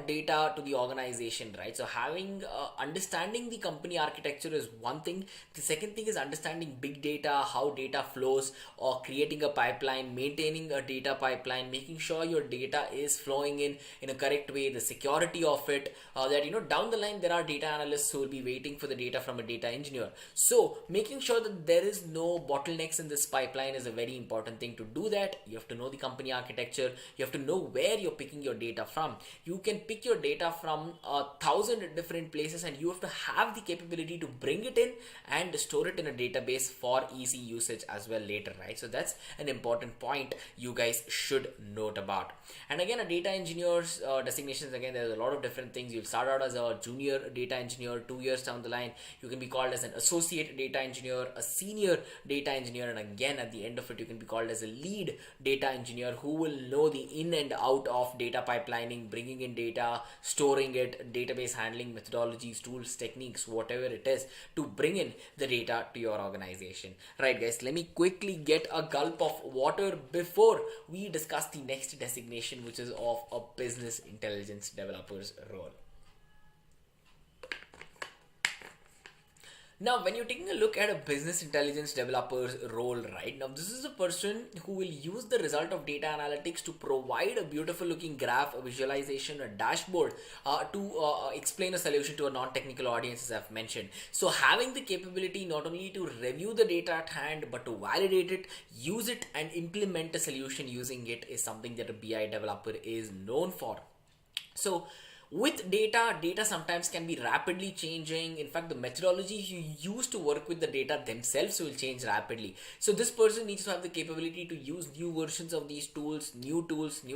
S1: data to the organization, right? So having understanding the company architecture is one thing. The second thing is understanding big data, how data flows, or creating a pipeline, maintaining a data pipeline, making sure your data is flowing in a correct way, the security of it, that down the line there are data analysts who will be waiting for the data from a data engineer. So making sure that there is no bottlenecks in this pipeline is a very important thing. To do that, you have to know the company architecture, you have to know where you're picking your data from. You can pick your data from 1,000 different places, and you have to have the capability to bring it in and store it in a database for easy usage as well later, right? So that's an important point you guys should note about. And again, a data engineer's designations, again, there's a lot of different things. You'll start out as a junior data engineer. 2 years down the line, you can be called as an associate data engineer, a senior data engineer, and again at the end of it you can be called as a lead data engineer, who will know the in and out of data pipelining, bringing in data, storing it, database handling methodologies, tools, techniques, whatever it is, to bring in the data to your organization. Right, guys, let me quickly get a gulp of water before we discuss the next designation, which is of a business intelligence developer's role. Now, when you're taking a look at a business intelligence developer's role, right, now this is a person who will use the result of data analytics to provide a beautiful looking graph, a visualization, a dashboard to explain a solution to a non-technical audience, as I've mentioned. So having the capability not only to review the data at hand, but to validate it, use it, and implement a solution using it is something that a BI developer is known for. So with data sometimes can be rapidly changing. In fact, the methodologies you use to work with the data themselves will change rapidly. So this person needs to have the capability to use new versions of these tools, new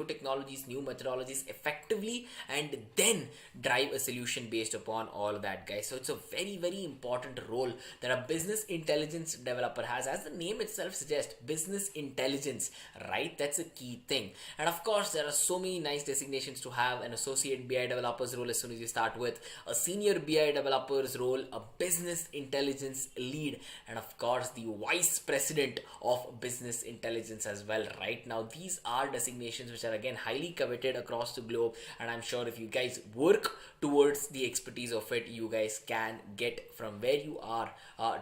S1: technologies, new methodologies effectively, and then drive a solution based upon all of that, guys. So it's a very, very important role that a business intelligence developer has. As the name itself suggests, business intelligence, right? That's a key thing. And of course, there are so many nice designations to have: an associate BI developer's role as soon as you start with, a senior BI developer's role, a business intelligence lead, and of course the vice president of business intelligence as well. Right now, these are designations which are again highly coveted across the globe, and I'm sure if you guys work towards the expertise of it, you guys can get from where you are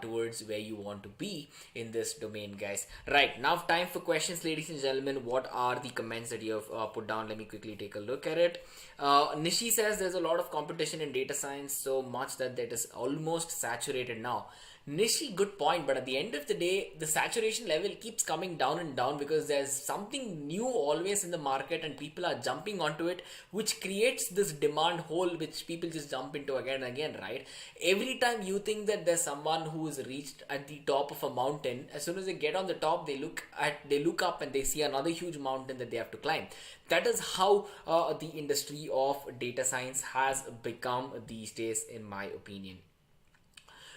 S1: towards where you want to be in this domain, guys. Right, now time for questions, ladies and gentlemen. What are the comments that you have put down? Let me quickly take a look at it. Nishi says there's a lot of competition in data science, so much that it is almost saturated now. Nishi, good point, but at the end of the day, the saturation level keeps coming down and down because there's something new always in the market and people are jumping onto it, which creates this demand hole which people just jump into again and again, right? Every time you think that there's someone who's reached at the top of a mountain, as soon as they get on the top, they look up and they see another huge mountain that they have to climb. That is how the industry of data science has become these days, in my opinion.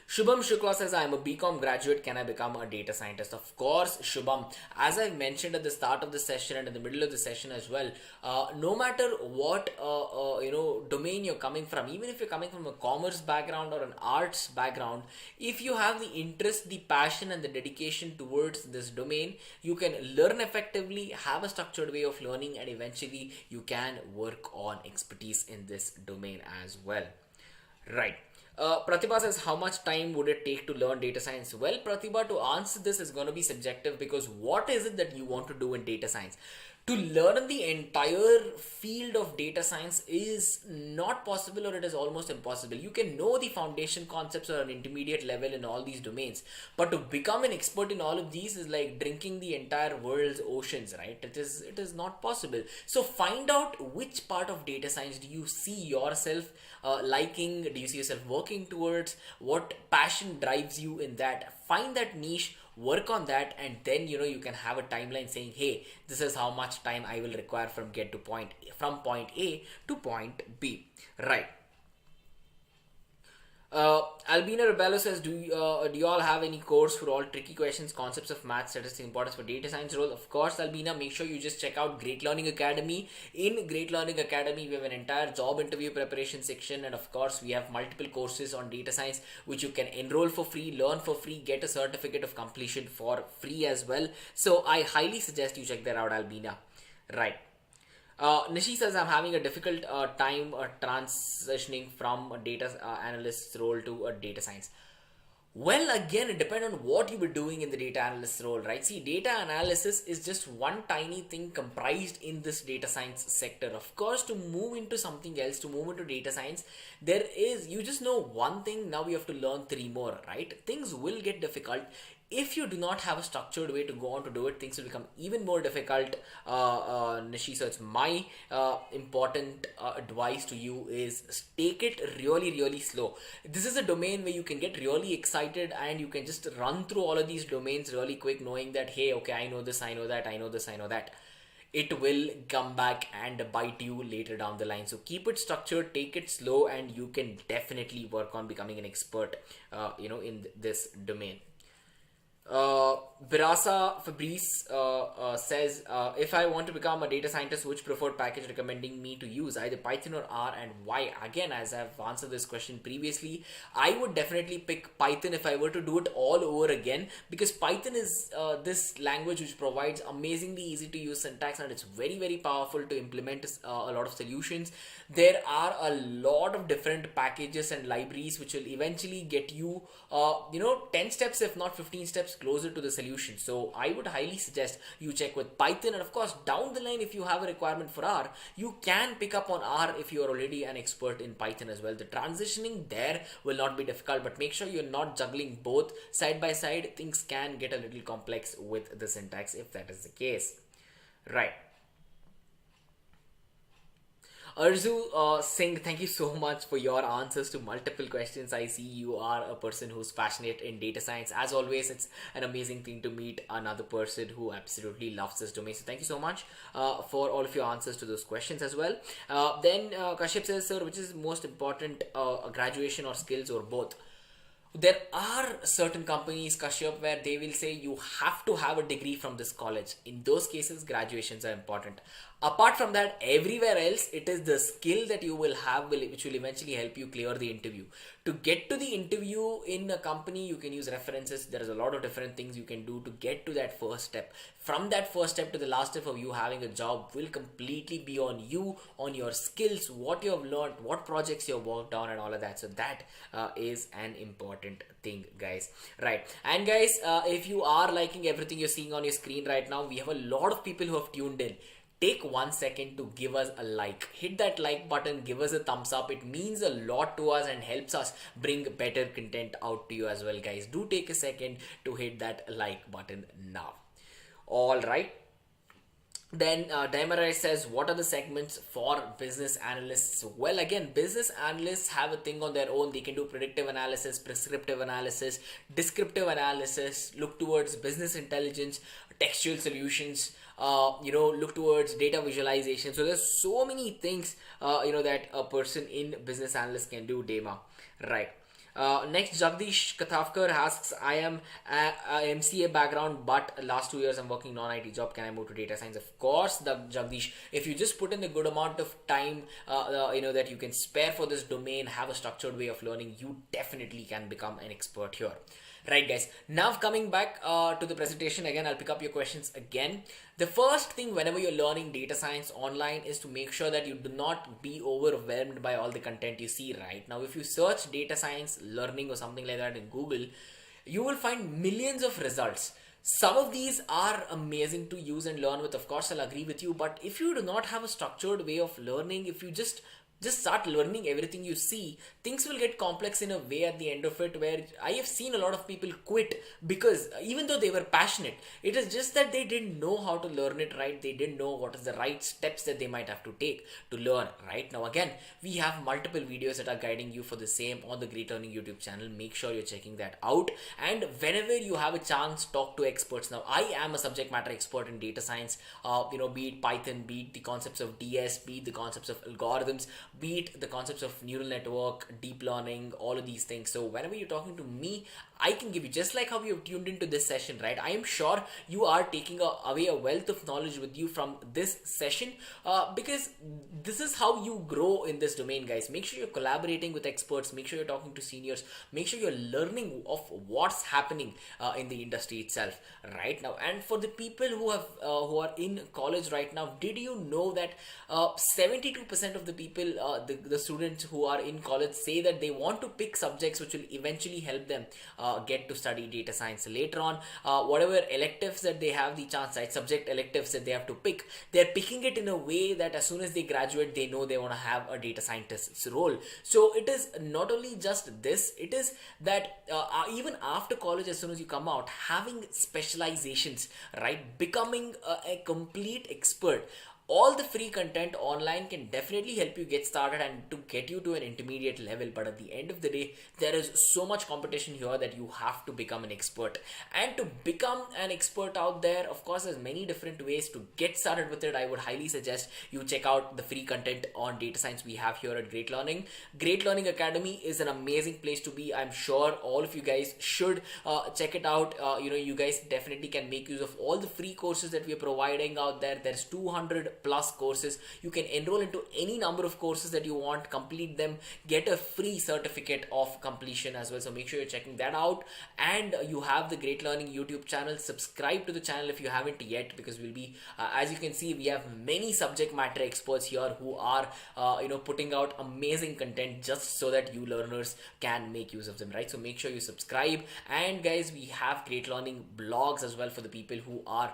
S1: Shubham Shukla says, I am a BCom graduate. Can I become a data scientist? Of course, Shubham. As I mentioned at the start of the session and in the middle of the session as well, no matter what domain you're coming from, even if you're coming from a commerce background or an arts background, if you have the interest, the passion, and the dedication towards this domain, you can learn effectively, have a structured way of learning, and eventually you can work on expertise in this domain as well. Right. Pratibha says, how much time would it take to learn data science? Well, Pratibha, to answer this is going to be subjective because what is it that you want to do in data science? To learn the entire field of data science is not possible, or it is almost impossible. You can know the foundation concepts or an intermediate level in all these domains, but to become an expert in all of these is like drinking the entire world's oceans, right? It is not possible. So find out which part of data science do you see yourself liking, do you see yourself working towards, what passion drives you in that. Find that niche, work on that, and then you can have a timeline saying, hey, this is how much time I will require from point A to point B, right? Albina Rebello says, do you all have any course for all tricky questions, concepts of math, statistics, importance for data science role? Of course, Albina, make sure you just check out Great Learning Academy. In Great Learning Academy, we have an entire job interview preparation section, and of course, we have multiple courses on data science, which you can enroll for free, learn for free, get a certificate of completion for free as well. So I highly suggest you check that out, Albina. Right. Nishi says, I'm having a difficult time transitioning from a data analyst role to a data science. Well, again, it depends on what you were doing in the data analyst role, right? See, data analysis is just one tiny thing comprised in this data science sector. Of course, to move into something else, to move into data science, you just know one thing, now you have to learn three more, right? Things will get difficult. If you do not have a structured way to go on to do it, things will become even more difficult, Nishi. So it's my important advice to you is take it really, really slow. This is a domain where you can get really excited and you can just run through all of these domains really quick, knowing that, hey, okay, I know this, I know that, I know this, I know that. It will come back and bite you later down the line. So keep it structured, take it slow, and you can definitely work on becoming an expert, in this domain. Birasa Fabrice says, if I want to become a data scientist, which preferred package recommending me to use, either Python or R, and why? Again, as I've answered this question previously, I would definitely pick Python if I were to do it all over again, because Python is this language which provides amazingly easy to use syntax, and it's very, very powerful to implement a lot of solutions. There are a lot of different packages and libraries which will eventually get you 10 steps, if not 15 steps closer to the solution. So I would highly suggest you check with Python, and of course down the line, if you have a requirement for R, you can pick up on R if you are already an expert in Python as well. The transitioning there will not be difficult, but make sure you're not juggling both side by side. Things can get a little complex with the syntax if that is the case, right? Arzu Singh, thank you so much for your answers to multiple questions. I see you are a person who's passionate in data science. As always, it's an amazing thing to meet another person who absolutely loves this domain. So thank you so much for all of your answers to those questions as well. Then Kashyap says, sir, which is most important, graduation or skills or both? There are certain companies, Kashyap, where they will say you have to have a degree from this college. In those cases, graduations are important. Apart from that, everywhere else, it is the skill that you will have which will eventually help you clear the interview. To get to the interview in a company, you can use references. There is a lot of different things you can do to get to that first step. From that first step to the last step of you having a job will completely be on you, on your skills, what you have learned, what projects you have worked on, and all of that. So that is an important thing, guys. Right. And guys, if you are liking everything you're seeing on your screen right now, we have a lot of people who have tuned in. take 1 second to give us a like. Hit that like button, give us a thumbs up. It means a lot to us and helps us bring better content out to you as well, guys. Do take a second to hit that like button now. All right. Then Daimarai says, what are the segments for business analysts? Well, again, business analysts have a thing on their own. They can do predictive analysis, prescriptive analysis, descriptive analysis, look towards business intelligence, textual solutions, look towards data visualization. So there's so many things, that a person in business analyst can do, Dema. Right. Next, Jagdish Kathafkar asks, I am a MCA background, but last 2 years I'm working non-IT job. Can I move to data science? Of course, the Jagdish. If you just put in the good amount of time, that you can spare for this domain, have a structured way of learning, you definitely can become an expert here. Right, guys. Now coming back to the presentation again, I'll pick up your questions again. The first thing whenever you're learning data science online is to make sure that you do not be overwhelmed by all the content you see. Right now, if you search data science learning or something like that in Google, you will find millions of results. Some of these are amazing to use and learn with. Of course, I'll agree with you. But if you do not have a structured way of learning, if you just start learning everything you see, things will get complex in a way at the end of it, where I have seen a lot of people quit because even though they were passionate, it is just that they didn't know how to learn it right. They didn't know what is the right steps that they might have to take to learn. Right now, again, we have multiple videos that are guiding you for the same on the Great Learning YouTube channel. Make sure you're checking that out. And whenever you have a chance, talk to experts. Now, I am a subject matter expert in data science, be it Python, be it the concepts of DS, be it the concepts of algorithms, be it the concepts of neural network, deep learning, all of these things. So whenever you're talking to me, I can give you, just like how you have tuned into this session, right? I am sure you are taking away a wealth of knowledge with you from this session, because this is how you grow in this domain, guys. Make sure you're collaborating with experts. Make sure you're talking to seniors. Make sure you're learning of what's happening in the industry itself right now. And for the people who are in college right now, did you know that 72% of the people, the students who are in college, say that they want to pick subjects which will eventually help them get to study data science later on. Whatever electives that they have the chance, right, subject electives that they have to pick, they're picking it in a way that as soon as they graduate, they know they want to have a data scientist's role. So it is not only just this, it is that even after college, as soon as you come out, having specializations, right, becoming a complete expert. All the free content online can definitely help you get started and to get you to an intermediate level. But at the end of the day, there is so much competition here that you have to become an expert. And to become an expert out there, of course, there's many different ways to get started with it. I would highly suggest you check out the free content on data science we have here at Great Learning. Great Learning Academy is an amazing place to be. I'm sure all of you guys should check it out. You guys definitely can make use of all the free courses that we're providing out there. There's 200 plus courses. You can enroll into any number of courses that you want, complete them, get a free certificate of completion as well. So make sure you're checking that out. And you have the Great Learning YouTube channel. Subscribe to the channel if you haven't yet, because we'll be, as you can see, we have many subject matter experts here who are putting out amazing content just so that you learners can make use of them, right? So make sure you subscribe. And guys, we have Great Learning blogs as well for the people who are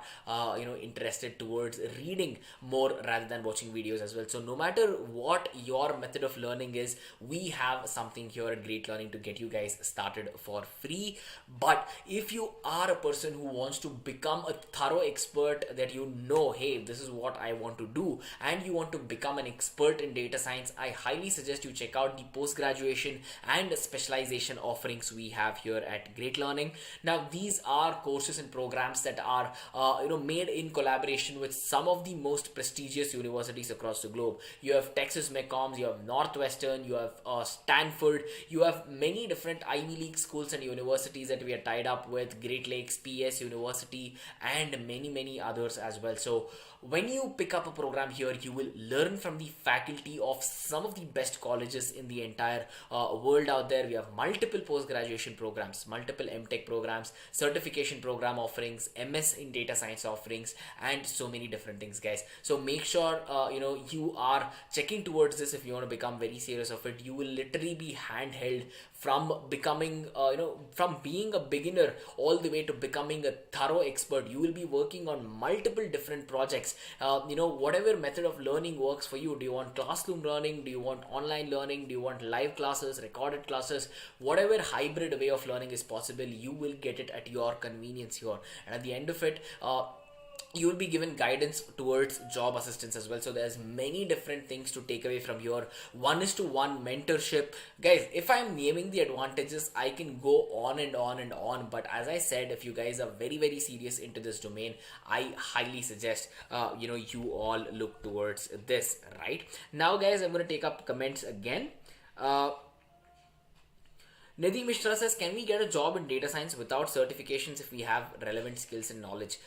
S1: interested towards reading more rather than watching videos as well. So no matter what your method of learning is, we have something here at Great Learning to get you guys started for free. But if you are a person who wants to become a thorough expert, that hey, this is what I want to do, and you want to become an expert in data science, I highly suggest you check out the post-graduation and specialization offerings we have here at Great Learning. Now, these are courses and programs that are made in collaboration with some of the most prestigious universities across the globe. You have Texas MECOMs, you have Northwestern, you have Stanford, you have many different Ivy League schools and universities that we are tied up with, Great Lakes, PS University, and many others as well. So when you pick up a program here, you will learn from the faculty of some of the best colleges in the entire world out there. We have multiple post-graduation programs, multiple MTech programs, certification program offerings, MS in data science offerings, and so many different things, guys. So make sure you are checking towards this. If you want to become very serious of it, you will literally be handheld from becoming from being a beginner all the way to becoming a thorough expert. You will be working on multiple different projects. Whatever method of learning works for you. Do you want classroom learning? Do you want online learning? Do you want live classes, recorded classes? Whatever hybrid way of learning is possible, you will get it at your convenience here. And at the end of it, you will be given guidance towards job assistance as well. So there's many different things to take away from your 1:1 mentorship. Guys, if I'm naming the advantages, I can go on and on and on, but as I said, if you guys are very very serious into this domain, I highly suggest you all look towards this. Right now, guys, I'm going to take up comments again. Nidhi Mishra says, can we get a job in data science without certifications if we have relevant skills and knowledge?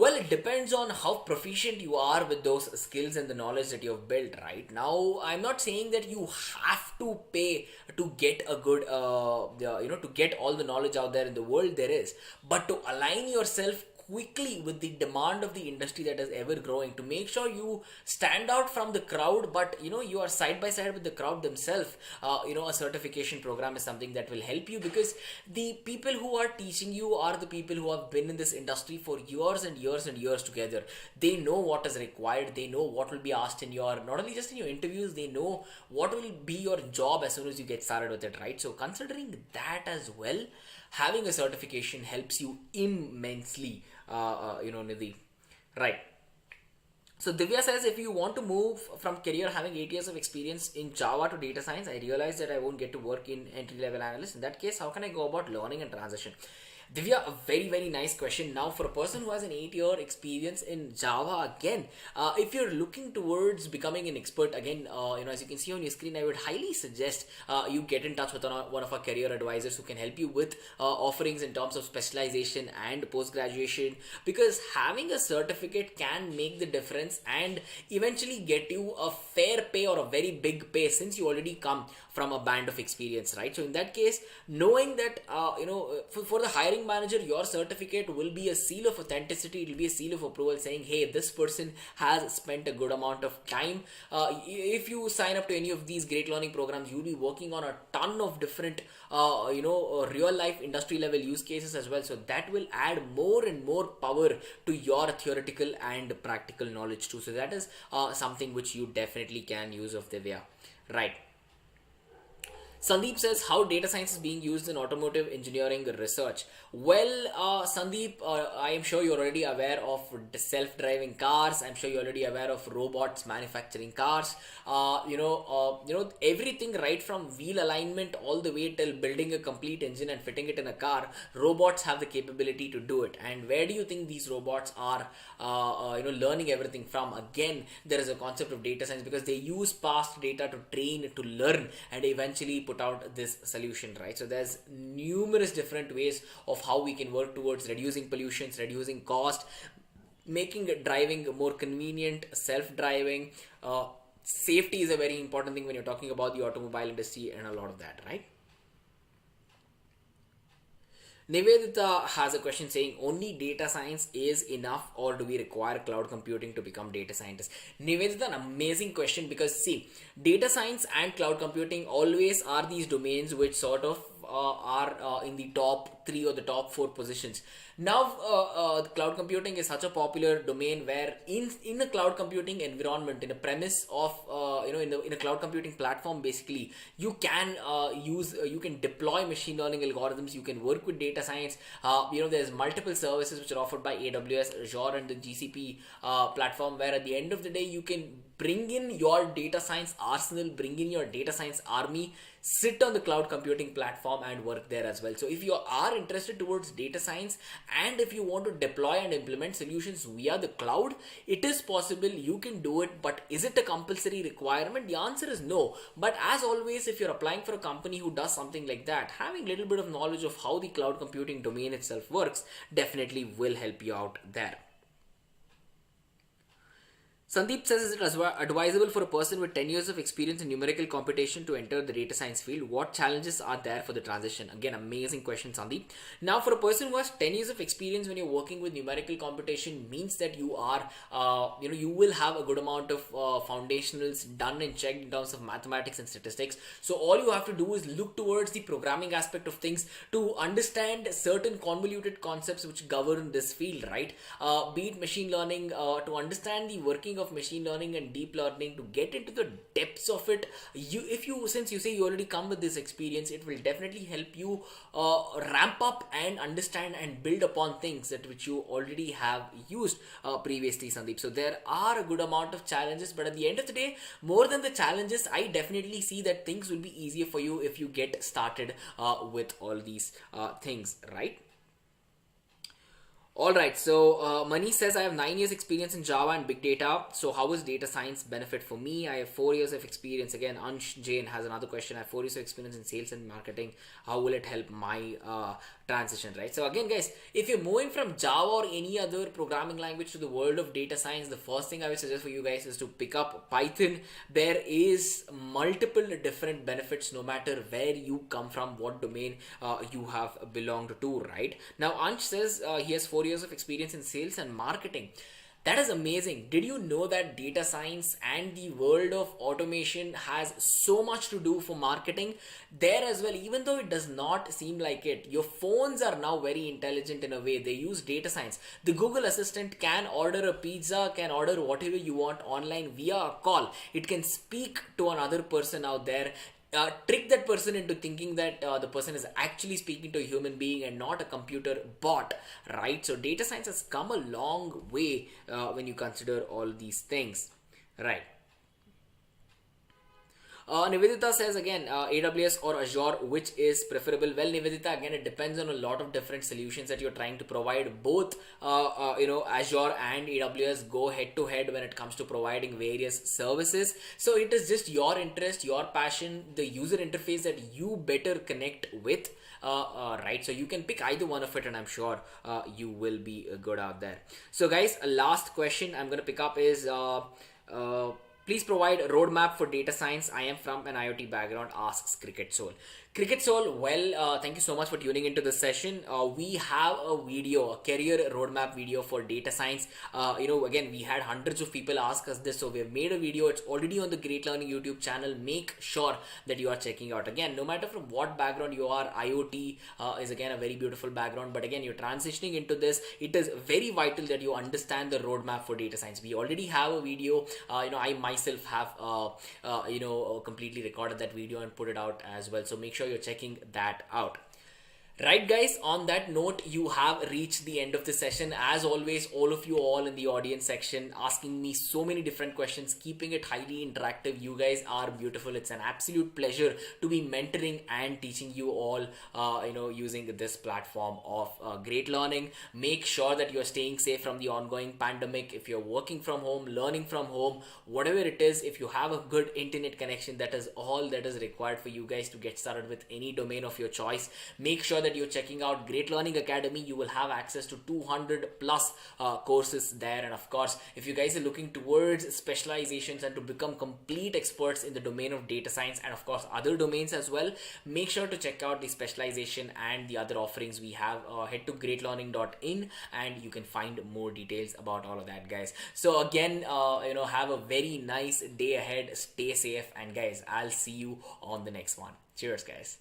S1: Well, it depends on how proficient you are with those skills and the knowledge that you've built. Right now, I'm not saying that you have to pay to get a good, to get all the knowledge out there in the world there is, but to align yourself quickly with the demand of the industry that is ever growing, to make sure you stand out from the crowd, but you are side by side with the crowd themselves. A certification program is something that will help you, because the people who are teaching you are the people who have been in this industry for years and years and years together. They know what is required. They know what will be asked in your, not only just in your interviews, they know what will be your job as soon as you get started with it, right? So considering that as well, having a certification helps you immensely, Nidhi. Right. So Divya says, if you want to move from career having 8 years of experience in Java to data science, I realize that I won't get to work in entry level analyst. In that case, how can I go about learning and transition? Divya, a very very nice question. Now, for a person who has an 8-year experience in Java, again, if you're looking towards becoming an expert, again, as you can see on your screen, I would highly suggest you get in touch with one of our career advisors who can help you with offerings in terms of specialization and post graduation, because having a certificate can make the difference and eventually get you a fair pay or a very big pay, since you already come from a band of experience, right? So in that case, knowing that for the hiring manager, your certificate will be a seal of authenticity. It will be a seal of approval saying, hey, this person has spent a good amount of time. If you sign up to any of these great learning programs, you'll be working on a ton of different real life industry level use cases as well. So that will add more and more power to your theoretical and practical knowledge too. So that is something which you definitely can use of Divya. Right. Sandeep says, how data science is being used in automotive engineering research. Well, Sandeep, I am sure you're already aware of self-driving cars. I'm sure you're already aware of robots manufacturing cars. Everything right from wheel alignment all the way till building a complete engine and fitting it in a car. Robots have the capability to do it. And where do you think these robots are, learning everything from? Again, there is a concept of data science, because they use past data to train, to learn, and eventually put out this solution, right? So there's numerous different ways of how we can work towards reducing pollutions, reducing cost, making driving more convenient, self-driving. Safety is a very important thing when you're talking about the automobile industry and a lot of that, right? Nivedita has a question saying, only data science is enough, or do we require cloud computing to become data scientists? Nivedita, an amazing question, because see, data science and cloud computing always are these domains which sort of are in the top 3 or the top 4 positions. Now, cloud computing is such a popular domain where in a cloud computing environment, in a premise of in a cloud computing platform, basically you can you can deploy machine learning algorithms, you can work with data science. There's multiple services which are offered by AWS, Azure, and the GCP platform, where at the end of the day you can bring in your data science arsenal, bring in your data science army, sit on the cloud computing platform and work there as well. So if you are interested towards data science and if you want to deploy and implement solutions via the cloud, it is possible, you can do it. But is it a compulsory requirement? The answer is no. But as always, if you're applying for a company who does something like that, having a little bit of knowledge of how the cloud computing domain itself works definitely will help you out there. Sandeep says, is it advisable for a person with 10 years of experience in numerical computation to enter the data science field? What challenges are there for the transition? Again, amazing question, Sandeep. Now, for a person who has 10 years of experience when you're working with numerical computation means that you are, you will have a good amount of foundationals done and checked in terms of mathematics and statistics. So all you have to do is look towards the programming aspect of things to understand certain convoluted concepts which govern this field, right? Be it machine learning, to understand the working of machine learning and deep learning, to get into the depths of it. Since you say you already come with this experience, it will definitely help you ramp up and understand and build upon things that which you already have used previously, Sandeep. So there are a good amount of challenges, but at the end of the day, more than the challenges, I definitely see that things will be easier for you if you get started with all these things, right? All right, so Mani says, I have 9 years experience in Java and big data. So how is data science benefit for me? I have 4 years of experience. Again, Ansh Jain has another question. I have 4 years of experience in sales and marketing. How will it help my transition, right? So again, guys, if you're moving from Java or any other programming language to the world of data science, the first thing I would suggest for you guys is to pick up Python. There is multiple different benefits no matter where you come from, what domain you have belonged to, right? Now, Ansh says he has 4 years of experience in sales and marketing. That is amazing. Did you know that data science and the world of automation has so much to do for marketing there as well? Even though it does not seem like it, your phones are now very intelligent in a way. They use data science. The Google Assistant can order a pizza, can order whatever you want online via a call. It can speak to another person out there, trick that person into thinking that the person is actually speaking to a human being and not a computer bot, right? So data science has come a long way when you consider all these things, right? Nivedita says again, AWS or Azure, which is preferable? Well, Nivedita, again, it depends on a lot of different solutions that you're trying to provide. Both, Azure and AWS go head to head when it comes to providing various services. So it is just your interest, your passion, the user interface that you better connect with. Right, so you can pick either one of it, and I'm sure you will be good out there. So, guys, a last question I'm gonna pick up is. Please provide a roadmap for data science. I am from an IoT background, asks Cricket Soul. Cricket Soul, well, thank you so much for tuning into this session. We have a video, a career roadmap video for data science. Again, we had hundreds of people ask us this, so we have made a video. It's already on the Great Learning YouTube channel. Make sure that you are checking out. Again, no matter from what background you are, IoT is again a very beautiful background. But again, you're transitioning into this. It is very vital that you understand the roadmap for data science. We already have a video. I myself have completely recorded that video and put it out as well. So make sure you're checking that out. Right, guys, on that note, you have reached the end of the session. As always, all of you all in the audience section asking me so many different questions, keeping it highly interactive. You guys are beautiful. It's an absolute pleasure to be mentoring and teaching you all, using this platform of great learning. Make sure that you're staying safe from the ongoing pandemic. If you're working from home, learning from home, whatever it is, if you have a good internet connection, that is all that is required for you guys to get started with any domain of your choice. Make sure that you're checking out Great Learning Academy. You will have access to 200 plus courses there, and of course, if you guys are looking towards specializations and to become complete experts in the domain of data science and of course other domains as well, make sure to check out the specialization and the other offerings we have. Head to greatlearning.in and you can find more details about all of that, guys. So again, have a very nice day ahead. Stay safe, and guys, I'll see you on the next one. Cheers, guys.